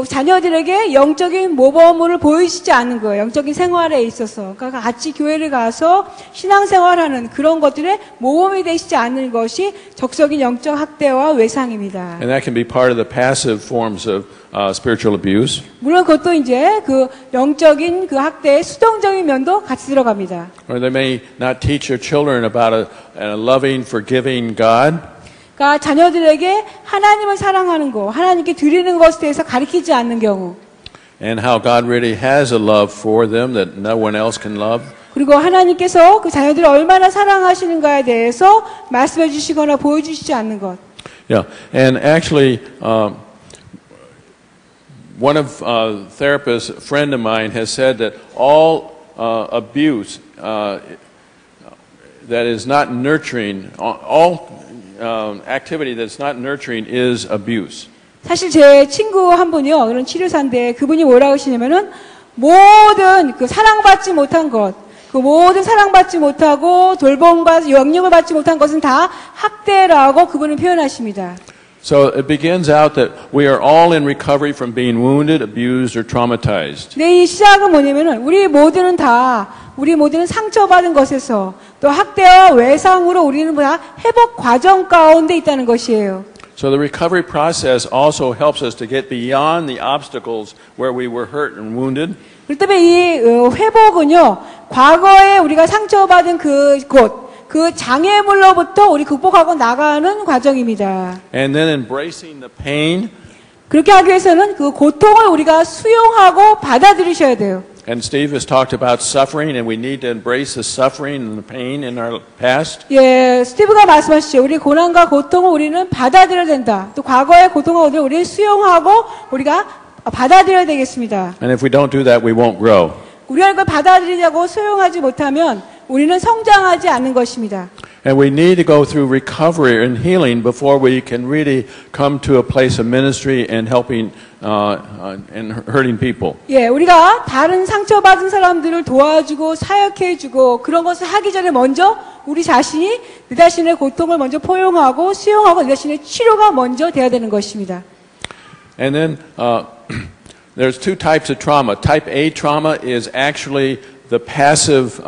자녀들에게 영적인 모범을 보이시지 않는 거예요. 영적인 생활에 있어서. 그러니까 같이 교회를 가서 신앙생활하는 그런 것들에 모범이 되시지 않는 것이 적극적인 영적 학대와 외상입니다. And that can be part of the passive forms of spiritual abuse. 물론 그것도 이제 그 영적인 그 학대의 수동적인 면도 같이 들어갑니다. Or they may not teach their children about a loving, forgiving God. 그러니까 자녀들에게 하나님을 사랑하는 거, 하나님께 드리는 것에 대해서 가르치지 않는 경우. And how God really has a love for them that no one else can love. 그리고 하나님께서 그 자녀들을 얼마나 사랑하시는가에 대해서 말씀해 주시거나 보여주시지 않는 것. Yeah, and actually, one of therapists, a friend of mine, has said that all abuse that is not nurturing, all activity that's not nurturing is abuse. 사실 제 친구 한 분이요, 그런 치료사인데 그분이 뭐라고 하시냐면은 모든 그 사랑받지 못한 것, 그 모든 사랑받지 못하고 돌봄과 영역을 받지 못한 것은 다 학대라고 그분은 표현하십니다. So it begins out that we are all in recovery from being wounded, abused, or traumatized. 네, 이 시작은 뭐냐면은 우리 모두는 상처받은 것에서 또 학대와 외상으로 우리는 다 회복 과정 가운데 있다는 것이에요. So the recovery process also helps us to get beyond the obstacles where we were hurt and wounded. 그렇기 때문에 이 회복은요, 과거에 우리가 상처받은 그 장애물로부터 우리 극복하고 나가는 과정입니다. And then embracing the pain. 그렇게 하기 위해서는 그 고통을 우리가 수용하고 받아들이셔야 돼요. And Steve has talked about suffering, and we need to embrace the suffering and the pain in our past. 예, 스티브가 말씀하시죠. 우리 고난과 고통을 우리는 받아들여야 된다. 또 과거의 고통과 고통을 우리는 수용하고 우리가 받아들여야 되겠습니다. And if we don't do that, we won't grow. 우리가 이걸 받아들이자고 수용하지 못하면 우리는 성장하지 않는 것입니다. And we need to go through recovery and healing before we can really come to a place of ministry and helping and hurting people. 예, 우리가 다른 상처받은 사람들을 도와주고 사역해주고 그런 것을 하기 전에 먼저 우리 자신이 내 자신의 고통을 먼저 포용하고 수용하고 내 자신의 치료가 먼저 돼야 되는 것입니다. And then there's two types of trauma. Type A trauma is actually the passive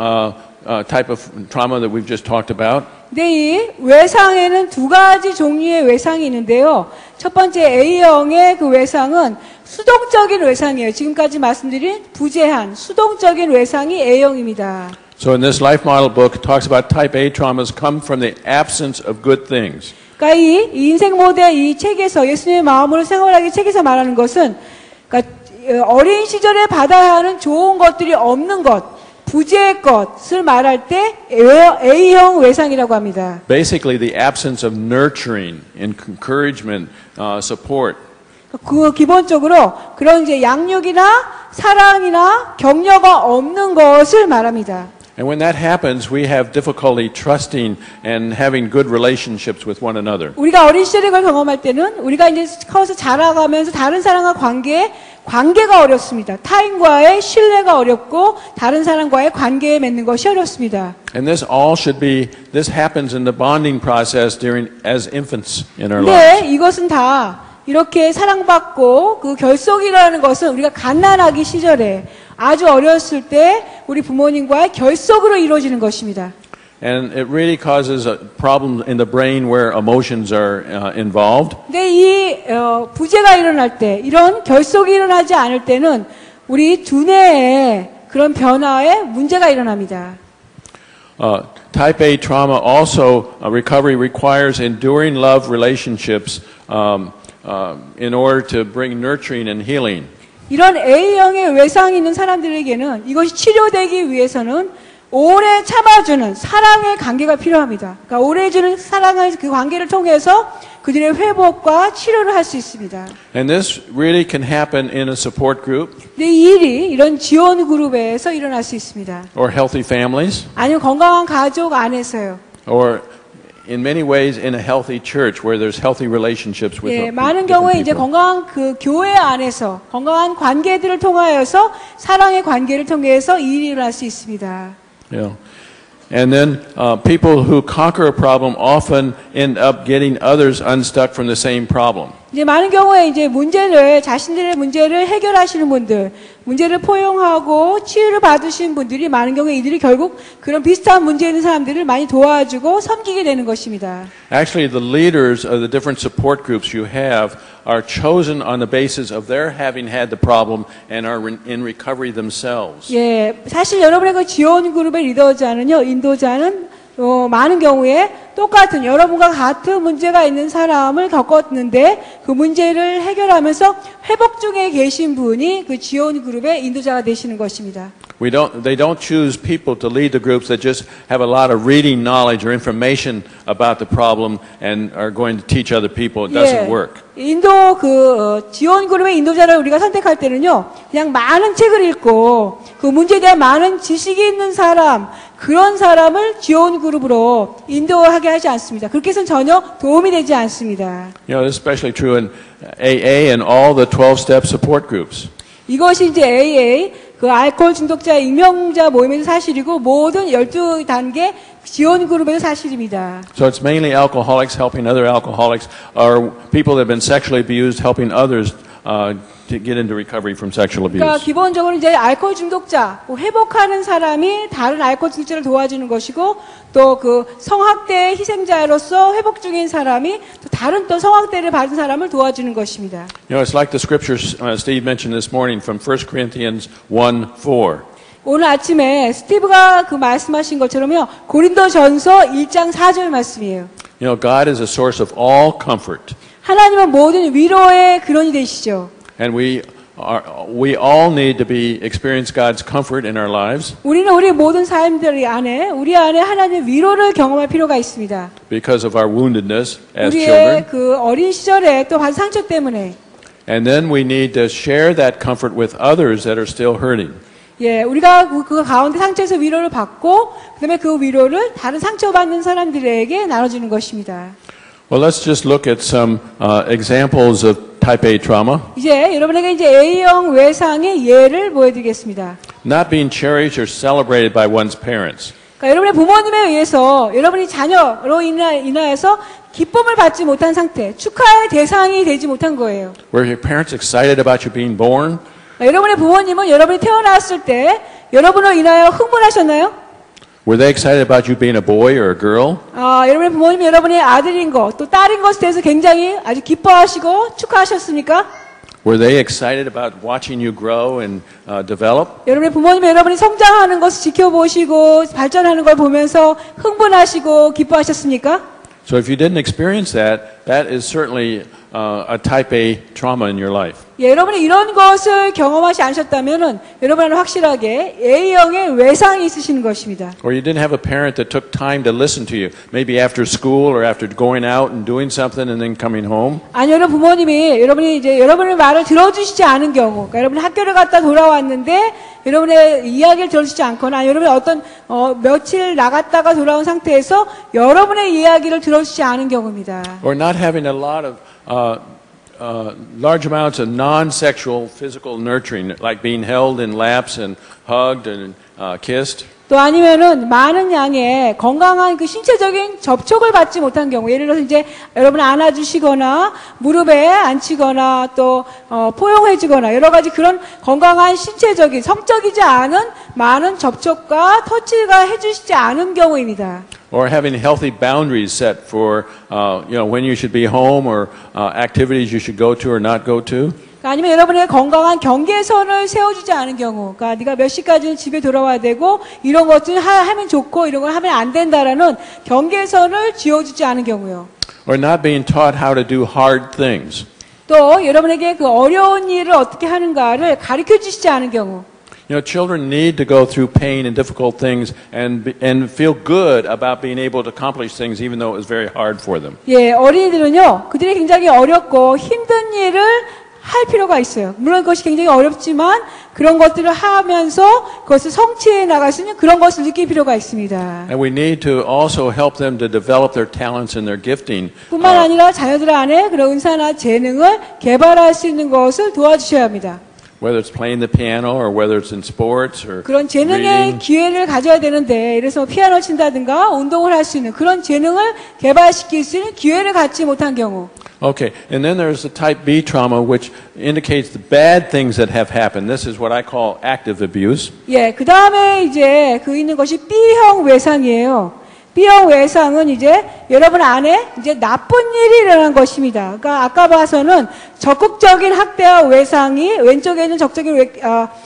type of trauma that we've just talked about. 네, 이 외상에는 두 가지 종류의 외상이 있는데요. 첫 번째 A형의 그 외상은 수동적인 외상이에요. 지금까지 말씀드린 부재한 수동적인 외상이 A형입니다. So in this life model book, it talks about type A traumas come from the absence of good things. 그러니까 이 인생 모델 이 책에서 예수님의 마음으로 생활하기 책에서 말하는 것은 그러니까 어린 시절에 받아야 하는 좋은 것들이 없는 것. 부재의 것을 말할 때 A형 외상이라고 합니다. Basically, the absence of nurturing, encouragement, support. 그 기본적으로 그런 이제 양육이나 사랑이나 격려가 없는 것을 말합니다. And when that happens, we have difficulty trusting and having good relationships with one another. 우리가 어린 시절에 그걸 경험할 때는 우리가 이제 커서 자라가면서 다른 사람과 관계가 어렵습니다. 타인과의 신뢰가 어렵고 다른 사람과의 관계에 맺는 것이 어렵습니다. And this happens in the bonding process as infants in our 네, lives. 이것은 다 이렇게 사랑받고 그 결속이라는 것은 우리가 갓난아기 시절에 아주 어렸을 때 우리 부모님과의 결속으로 이루어지는 것입니다. And it really causes a problem in the brain where emotions are involved. 근데 이 부재가 일어날 때, 이런 결속이 일어나지 않을 때는 우리 두뇌에 그런 변화에 문제가 일어납니다. Type A trauma also recovery requires enduring love relationships in order to bring nurturing and healing. 이런 A형의 외상이 있는 사람들에게는 이것이 치료되기 위해서는 오래 참아주는 사랑의 관계가 필요합니다. 그러니까 오래 주는 사랑의 그 관계를 통해서 그들의 회복과 치료를 할 수 있습니다. And this really can happen in a support group 근데 이 일이 이런 지원 그룹에서 일어날 수 있습니다. or healthy families 아니면 건강한 가족 안에서요. or in many ways in a healthy church where there's healthy relationships with 예, different 많은 경우에 이제 people. 건강한 그 교회 안에서 건강한 관계들을 통하여서 사랑의 관계를 통해서 이 일이 일어날 수 있습니다. Yeah. And then people who conquer a problem often end up getting others unstuck from the same problem. 이제 많은 경우에 이제 자신들의 문제를 해결하시는 분들, 문제를 포용하고 치유를 받으신 분들이 많은 경우에 이들이 결국 그런 비슷한 문제 있는 사람들을 많이 도와주고 섬기게 되는 것입니다. Actually, the leaders of the different support groups you have are chosen on the basis of their having had the problem and are in recovery themselves. 예, 사실 여러분의 그 지원 그룹의 리더자는요, 인도자는 많은 경우에 똑같은 여러분과 같은 문제가 있는 사람을 겪었는데 그 문제를 해결하면서 회복 중에 계신 분이 그 지원 그룹의 인도자가 되시는 것입니다. They don't choose people to lead the groups that just have a lot of reading knowledge or information about the problem and are going to teach other people. It doesn't work. 인도 지원 그룹의 인도자를 우리가 선택할 때는요, 그냥 많은 책을 읽고 그 문제에 대한 많은 지식이 있는 사람, 그런 사람을 지원 그룹으로 인도하게 하지 않습니다. 그렇게 해서는 전혀 도움이 되지 않습니다. You know, this is especially true in AA and all the 12-step support groups. 이것이 이제 AA, 그 알코올 중독자 임명자 모임에서 사실이고 모든 12단계 지원 그룹에서 사실입니다. So it's mainly alcoholics helping other alcoholics or people that have been sexually abused helping others to get into recovery from sexual abuse. 그러니까 기본적으로 이제 알코올 중독자, 회복하는 사람이 다른 알코올 중독자를 도와주는 것이고 또 그 성학대 희생자로서 회복 중인 사람이 또 다른 또 성학대를 받은 사람을 도와주는 것입니다. You know, it's like the scriptures Steve mentioned this morning from 1 Corinthians 1:4. 오늘 아침에 스티브가 그 말씀하신 것처럼요. 고린도전서 1장 4절 말씀이에요. You know, God is a source of all comfort. 하나님은 모든 위로의 근원이 되시죠. And we all need to experience God's comfort in our lives. 우리는 우리 모든 삶들 안에 우리 안에 하나님의 위로를 경험할 필요가 있습니다. Because of our woundedness as 우리의 children. 그 어린 시절에 또 받은 상처 때문에. And then we need to share that comfort with others that are still hurting. 예, 우리가 그 가운데 상처에서 위로를 받고 그다음에 그 위로를 다른 상처받는 사람들에게 나눠주는 것입니다. Well, let's just look at some examples of type A trauma. 이제 여러분에게 이제 A형 외상의 예를 보여드리겠습니다. Not being cherished or celebrated by one's parents. 그러니까 여러분의 부모님에 의해서 여러분이 자녀로 인하여서 기쁨을 받지 못한 상태, 축하의 대상이 되지 못한 거예요. Were your parents excited about you being born? 그러니까 여러분의 부모님은 여러분이 태어났을 때 여러분을 인하여 흥분하셨나요? Were they excited about you being a boy or a girl? 여러분의 부모님이 여러분의 아들인 것, 또 딸인 것에 대해서 굉장히 아주 기뻐하시고 축하하셨습니까? Were they excited about watching you grow and develop? 여러분의 부모님이 여러분이 성장하는 것을 지켜보시고 발전하는 걸 보면서 흥분하시고 기뻐하셨습니까? So if you didn't experience that, that is certainly a type A trauma in your life. 예, 여러분이 이런 것을 경험하지 않으셨다면은 여러분은 확실하게 A형의 외상이 있으시는 것입니다. Or you didn't have a parent that took time to listen to you, maybe after school or after going out and doing something and then coming home. 아니, 여러분 부모님이 여러분이 이제 여러분의 말을 들어주시지 않은 경우, 그러니까 여러분이 학교를 갔다 돌아왔는데 여러분의 이야기를 들어주지 않거나 여러분이 어떤 며칠 나갔다가 돌아온 상태에서 여러분의 이야기를 들어주지 않은 경우입니다. Or not having a lot of large amounts of non-sexual physical nurturing, like being held in laps and hugged and kissed. 또 아니면은 많은 양의 건강한 그 신체적인 접촉을 받지 못한 경우, 예를 들어서 이제 여러분을 안아주시거나 무릎에 앉히거나 또 포용해주거나 여러 가지 그런 건강한 신체적인 성적이지 않은 많은 접촉과 터치가 해주시지 않은 경우입니다. Or having healthy boundaries set for, when you should be home or activities you should go to or not go to. 아니면 여러분의 건강한 경계선을 세워주지 않은 경우, 그러니까 네가 몇 시까지는 집에 돌아와야 되고 이런 것들 하면 좋고 이런 걸 하면 안 된다라는 경계선을 지어주지 않은 경우요. Or not being taught how to do hard things. 또 여러분에게 그 어려운 일을 어떻게 하는가를 가르쳐 주시지 않은 경우. You know, children need to go through pain and difficult things and feel good about being able to accomplish things even though it was very hard for them. 예, 어린이들은요, 그들이 굉장히 어렵고 힘든 일을 할 필요가 있어요. 물론 그것이 굉장히 어렵지만 그런 것들을 하면서 그것을 성취해 나갈 수 있는 그런 것을 느낄 필요가 있습니다. And we need to also help them to develop their talents and their gifting. 뿐만 아니라 자녀들 안에 그런 은사나 재능을 개발할 수 있는 것을 도와주셔야 합니다. Whether it's playing the piano or whether it's in sports or 그런 재능의 reading. 기회를 가져야 되는데, 그래서 피아노 친다든가 운동을 할 수 있는 그런 재능을 개발시킬 수 있는 기회를 갖지 못한 경우. Okay, and then there's the type B trauma, which indicates the bad things that have happened. This is what I call active abuse. 예, 그 다음에 이제 그 있는 것이 B형 외상이에요. B형 외상은 이제 여러분 안에 이제 나쁜 일이 일어난 것입니다. 그러니까 아까 봐서는 적극적인 학대와 외상이, 왼쪽에 있는 적극적인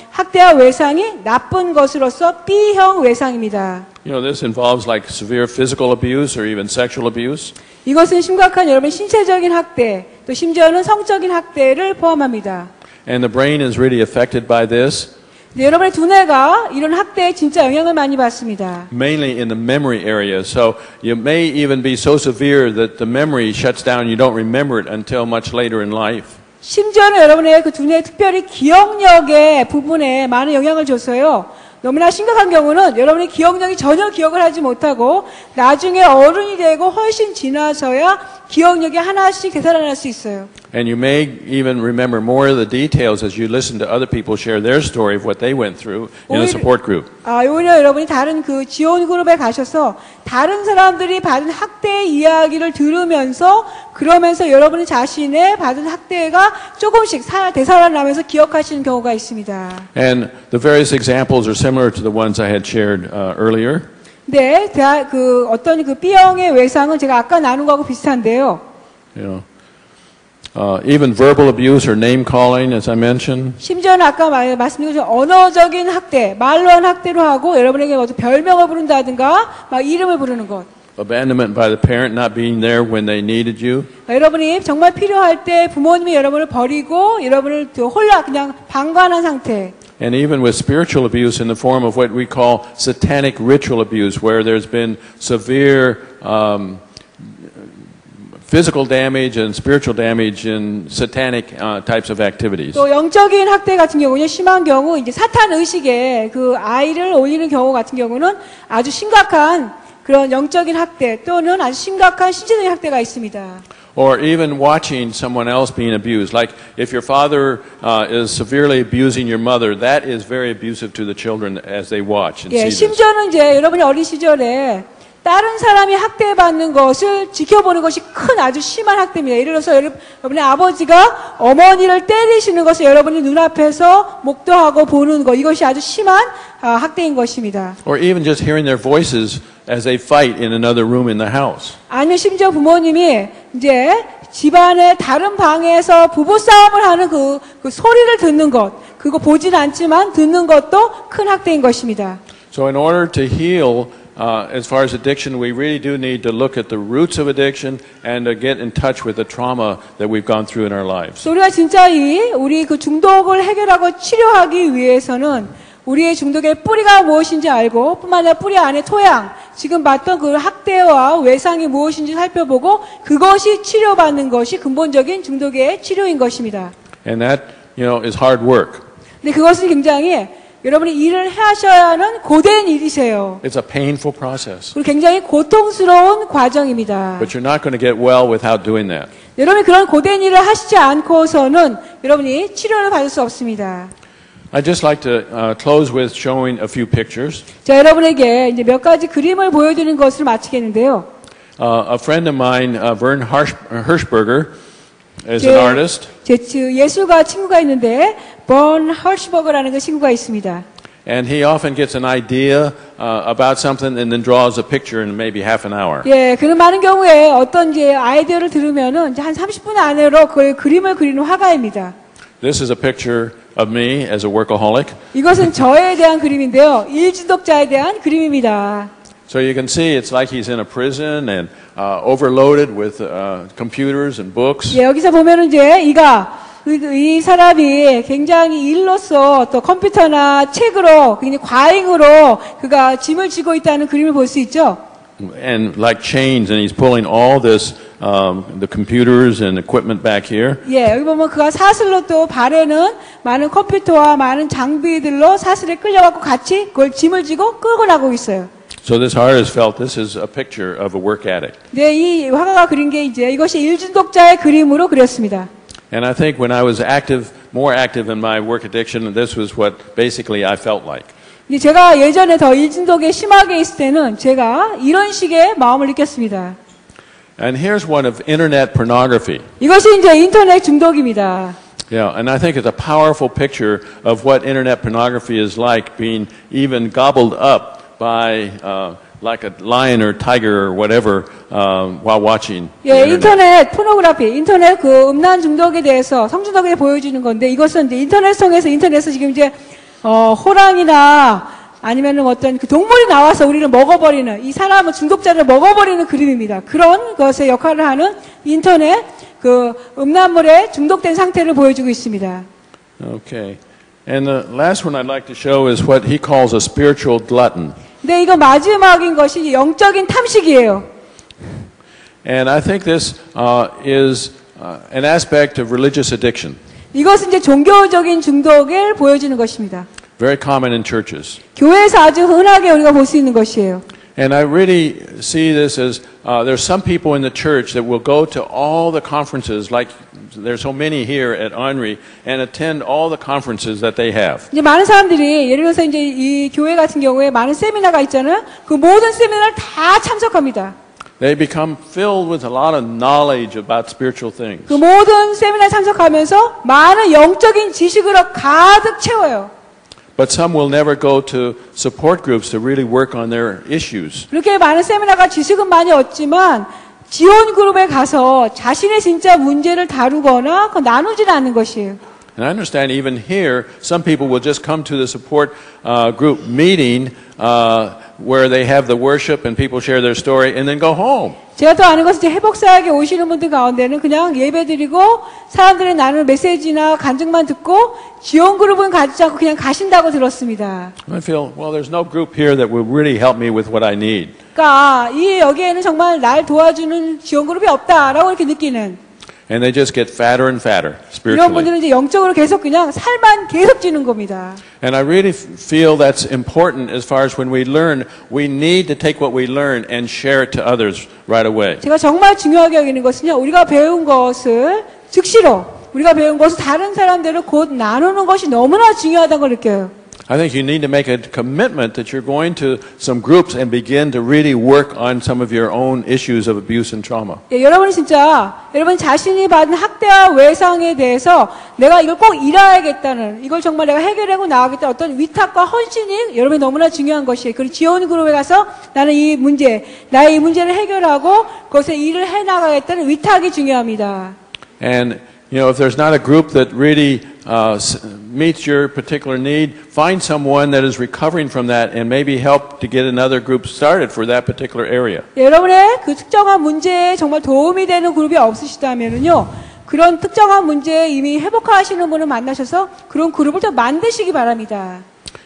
학대와 외상이 나쁜 것으로서 B형 외상입니다. You know, this involves like severe physical abuse or even sexual abuse. 이것은 심각한 여러분의 신체적인 학대, 또 심지어는 성적인 학대를 포함합니다. And the brain is really affected by this, 여러분의 두뇌가 이런 학대에 진짜 영향을 많이 받습니다. mainly in the memory area. So you may even be so severe that the memory shuts down and you don't remember it until much later in life. 심지어는 여러분의 그 두뇌, 특별히 기억력의 부분에 많은 영향을 줬어요. 너무나 심각한 경우는 여러분의 기억력이 전혀 기억을 하지 못하고 나중에 어른이 되고 훨씬 지나서야 기억력이 하나씩 되살아날 수 있어요. And you may even remember more of the details as you listen to other people share their story of what they went through in a support group. 오히려 여러분이 다른 그 지원 그룹에 가셔서 다른 사람들이 받은 학대의 이야기를 들으면서 그러면서 여러분이 자신의 받은 학대가 조금씩 되살아나면서 기억하시는 경우가 있습니다. And the various examples are similar to the ones I had shared earlier. 네, 그 어떤 그 B형의 외상은 제가 아까 나눈 거하고 비슷한데요. You know, even verbal abuse or name calling, as I mentioned. 심지어는 아까 말씀드린 것처럼 언어적인 학대, 말로 한 학대로 하고 여러분에게 어떤 별명을 부른다든가 막 이름을 부르는 것. Abandonment by the parent, not being there when they needed you. 여러분이 정말 필요할 때 부모님이 여러분을 버리고 여러분을 그냥 방관한 상태. And even with spiritual abuse in the form of what we call satanic ritual abuse, where there's been severe physical damage and spiritual damage in satanic types of activities. 또 영적인 학대 같은 경우는 심한 경우 이제 사탄 의식에 그 아이를 올리는 경우 같은 경우는 아주 심각한 그런 영적인 학대 또는 아주 심각한 신체적인 학대가 있습니다. Or even watching someone else being abused. Like if your father is severely abusing your mother, that is very abusive to the children as they watch and see this. 심지어는 이제 여러분이 어린 시절에 다른 사람이 학대받는 것을 지켜보는 것이 큰 아주 심한 학대입니다. 예를 들어서 여러분의 아버지가 어머니를 때리시는 것을 여러분이 눈앞에서 목도하고 보는 것, 이것이 아주 심한 학대인 것입니다. Or even just hearing their voices as they fight in another room in the house. 아니면 심지어 부모님이 이제 집안의 다른 방에서 부부싸움을 하는 그 소리를 듣는 것, 그거 보진 않지만 듣는 것도 큰 학대인 것입니다. So in order to heal as far as addiction, we really do need to look at the roots of addiction and to get in touch with the trauma that we've gone through in our lives. 우리가 진짜 우리 그 중독을 해결하고 치료하기 위해서는 우리의 중독의 뿌리가 무엇인지 알고 뿐만 아니라 뿌리 안에 토양, 지금 봤던 그 학대와 외상이 무엇인지 살펴보고 그것이 치료받는 것이 근본적인 중독의 치료인 것입니다. And that, is hard work. 근데 그것은 굉장히 여러분이 일을 하셔야 하는 고된 일이세요. It's a painful process. 그리고 굉장히 고통스러운 과정입니다. But you're not going to get well without doing that. 여러분이 그런 고된 일을 하시지 않고서는 여러분이 치료를 받을 수 없습니다. I'd just like to close with showing a few pictures. 자, 여러분에게 이제 몇 가지 그림을 보여드리는 것을 마치겠는데요. A friend of mine, Vern Hirschberger, is an artist. 제 예술가 친구가 있는데 번 허시버거라는 그 친구가 있습니다. And he often gets an idea about something and then draws a picture in maybe half an hour. 예, 그런 많은 경우에 어떤 이제 아이디어를 들으면은 이제 한 30분 안으로 그 그림을 그리는 화가입니다. This is a picture of me as a workaholic. 이것은 저에 대한 그림인데요. 일중독자에 대한 그림입니다. So you can see it's like he's in a prison and overloaded with computers and books. 예, 여기서 보면은 이제 이가 이 사람이 굉장히 일로서 또 컴퓨터나 책으로 굉장히 과잉으로 그가 짐을 지고 있다는 그림을 볼 수 있죠. And like chains, and he's pulling all this, the computers and equipment back here. 예, 여기 보면 그가 사슬로 또 발에는 많은 컴퓨터와 많은 장비들로 사슬에 끌려갖고 같이 그걸 짐을 지고 끌고 나가고 있어요. So this artist felt this is a picture of a work addict. 네, 이 화가가 그린 게 이제 이것이 일중독자의 그림으로 그렸습니다. And I think when I was more active in my work addiction, this was what basically I felt like. 제가 예전에 더 일중독에 심하게 있을 때는 제가 이런 식의 마음을 느꼈습니다. And here's one of internet pornography. 이것이 이제 인터넷 중독입니다. Yeah, and I think it's a powerful picture of what internet pornography is like, being even gobbled up by like a lion or tiger or whatever while watching. 예, 인터넷 포노그래피, 인터넷 그 음란 중독에 대해서 성중독에 보여주는 건데 이것은 이제 인터넷에서 지금 이제 호랑이나 아니면은 어떤 그 동물이 나와서 우리를 먹어버리는 이 사람은 중독자를 먹어버리는 그림입니다. 그런 것의 역할을 하는 인터넷 그 음란물에 중독된 상태를 보여주고 있습니다. Okay, and the last one I'd like to show is what he calls a spiritual glutton. 네, 이거 마지막인 것이 영적인 탐식이에요. And I think this is an aspect of religious addiction. 이것은 이제 종교적인 중독을 보여주는 것입니다. Very common in churches. 교회에서 아주 흔하게 우리가 볼 수 있는 것이에요. And I really see this as there's some people in the church that will go to all the conferences, like there's so many here at Henri, and attend all the conferences that they have. 이제 많은 사람들이 예를 들어서 이제 이 교회 같은 경우에 많은 세미나가 있잖아요. 그 모든 세미나를 다 참석합니다. They become filled with a lot of knowledge about spiritual things. 그 모든 세미나에 참석하면서 많은 영적인 지식으로 가득 채워요. But some will never go to support groups to really work on their issues. 그렇게 많은 세미나가 지식은 많이 얻지만 지원 그룹에 가서 자신의 진짜 문제를 다루거나 나누지는 않는 것이에요. And I understand even here, some people will just come to the support group meeting where they have the worship and people share their story and then go home. 제가 또 아는 것은 이제 회복사역에 오시는 분들 가운데는 그냥 예배드리고 사람들이 나누는 메시지나 간증만 듣고 지원 그룹은 가지 않고 그냥 가신다고 들었습니다. I feel, well, there's no group here that will really help me with what I need. 그러니까 여기에는 정말 날 도와주는 지원 그룹이 없다라고 이렇게 느끼는. And they just get fatter and fatter 이런 spiritually. 분들은 이제 영적으로 계속 그냥 살만 계속 찌는 겁니다. And I really feel that's important as far as when we learn, we need to take what we learn and share it to others right away. 제가 정말 중요하게 여기는 것은요, 우리가 배운 것을 즉시로 우리가 배운 것을 다른 사람들을 곧 나누는 것이 너무나 중요하다는 걸 느껴요. I think you need to make a commitment that you're going to some groups and begin to really work on some of your own issues of abuse and trauma. 예, 여러분이 진짜 여러분 자신이 받은 학대와 외상에 대해서 내가 이걸 꼭 잃어야겠다는 이걸 정말 내가 해결하고 나가겠다 어떤 위탁과 헌신이 여러분이 너무나 중요한 것이에요. 그리고 지원 그룹에 가서 나는 이 문제, 나의 이 문제를 해결하고 그것에 일을 해 나가겠다는 위탁이 중요합니다. And you know, if there's not a group that really meets your particular need, find someone that is recovering from that and maybe help to get another group started for that particular area. 여러분의 그 특정한 문제에 정말 도움이 되는 그룹이 없으시다면은요, 그런 특정한 문제에 이미 회복하시는 분을 만나셔서 그런 그룹을 또 만드시기 바랍니다.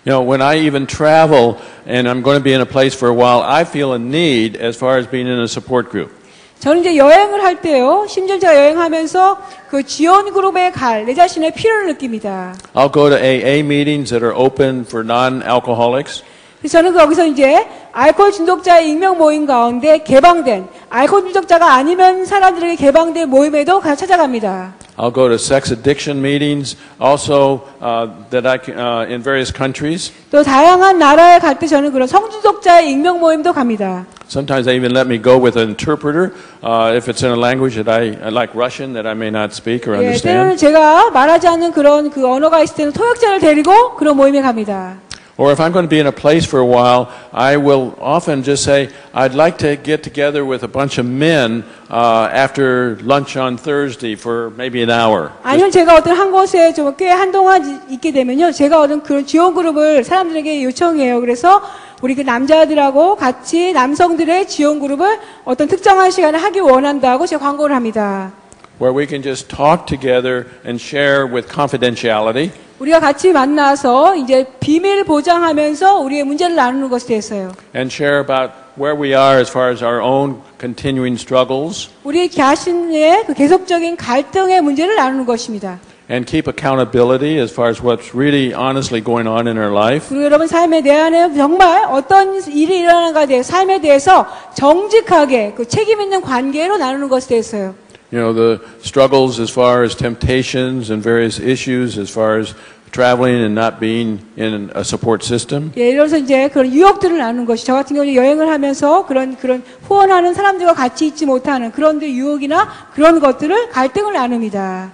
You know, when I even travel and I'm going to be in a place for a while, I feel a need as far as being in a support group. 저는 이제 여행을 할 때요, 심지어 제가 여행하면서 그 지원 그룹에 갈 내 자신의 필요를 느낍니다. I'll go to AA meetings that are open for non-alcoholics. 그래서 저는 거기서 이제 알코올 중독자의 익명 모임 가운데 개방된 알코올 중독자가 아니면 사람들에게 개방된 모임에도 가서 찾아갑니다. I'll go to sex addiction meetings also that in various countries. 또 다양한 나라에 갈 때 저는 그런 성중독자의 익명 모임도 갑니다. Sometimes they even let me go with an interpreter if it's in a language that I like Russian that I may not speak or 예, 때로는 understand. 제가 말하지 않는 그런 그 언어가 있을 때는 통역자를 데리고 그런 모임에 갑니다. Or if I'm going to be in a place for a while, I will often just say, I'd like to get together with a bunch of men after lunch on Thursday for maybe an hour. 아니면 제가 어떤 한 곳에 좀 꽤 한동안 있게 되면요, 제가 어떤 그런 지원 그룹을 사람들에게 요청해요. 그래서 우리 그 남자들하고 같이 남성들의 지원 그룹을 어떤 특정한 시간에 하기 원한다고 제가 광고를 합니다. where we can just talk together and share with confidentiality. 우리가 같이 만나서 이제 비밀 보장하면서 우리의 문제를 나누는 것에 대해서요. And share about where we are as far as our own continuing struggles. 우리 자신의 그 계속적인 갈등의 문제를 나누는 것입니다. And keep accountability as far as what's really honestly going on in our life. 그리고 여러분 삶에 대한 정말 어떤 일이 일어나는가에 대해 삶에 대해서 정직하게 그 책임 있는 관계로 나누는 것에 대해서요. You know, the struggles as far as temptations and various issues as far as traveling and not being in a support system. 예, 이래서 이제 그런 유혹들을 나누는 것이 저 같은 경우는 여행을 하면서 그런 후원하는 사람들과 같이 있지 못하는 그런 유혹이나 그런 것들을 갈등을 나눕니다.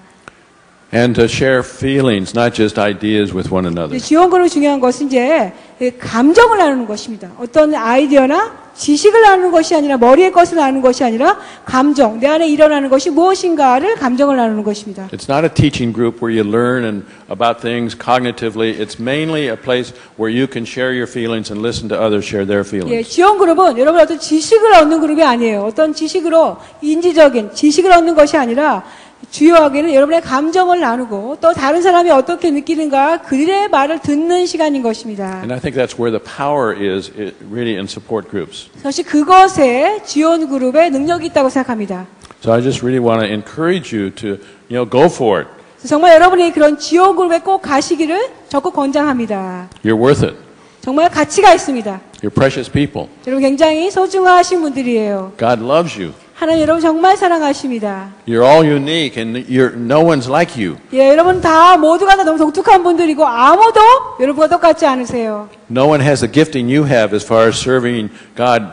And to share feelings, not just ideas with one another. 지원그룹 중요한 것은 이제 감정을 나누는 것입니다. 어떤 아이디어나 지식을 나누는 것이 아니라 머리의 것을 나누는 것이 아니라 감정, 내 안에 일어나는 것이 무엇인가를 감정을 나누는 것입니다. It's not a teaching group where you learn about things cognitively. It's mainly a place where you can share your feelings and listen to others share their feelings. 예, 지원그룹은 여러분 어떤 지식을 얻는 그룹이 아니에요. 어떤 지식으로 인지적인 지식을 얻는 것이 아니라 주요하게는 여러분의 감정을 나누고 또 다른 사람이 어떻게 느끼는가 그들의 말을 듣는 시간인 것입니다. And I think that's where the power is really in support groups. 사실 그것에 지원 그룹의 능력이 있다고 생각합니다. So I just really want to encourage you to, go for it. 정말 여러분이 그런 지원 그룹에 꼭 가시기를 적극 권장합니다. You're worth it. 정말 가치가 있습니다. You're precious people. 여러분 굉장히 소중하신 분들이에요. God loves you. 하나님 여러분 정말 사랑하십니다. You're all unique and no one's like you. 예, 여러분 다 모두가 다 너무 독특한 분들이고 아무도 여러분과 똑같지 않으세요. No one has the gifting you have as far as serving God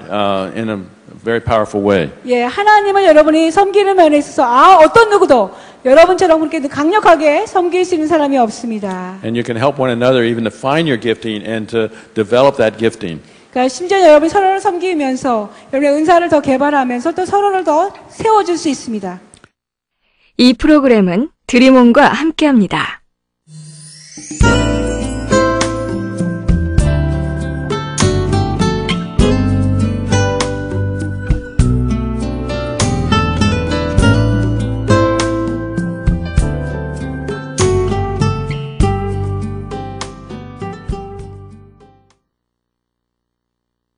in a very powerful way. 예, 하나님을 여러분이 섬기는 면에 있어서 어떤 누구도 여러분처럼 그렇게 강력하게 섬길 수 있는 사람이 없습니다. And you can help one another even to find your gifting and to develop that gifting. 그러니까 심지어 여러분이 서로를 섬기면서 여러분의 은사를 더 개발하면서 또 서로를 더 세워줄 수 있습니다. 이 프로그램은 드림온과 함께합니다.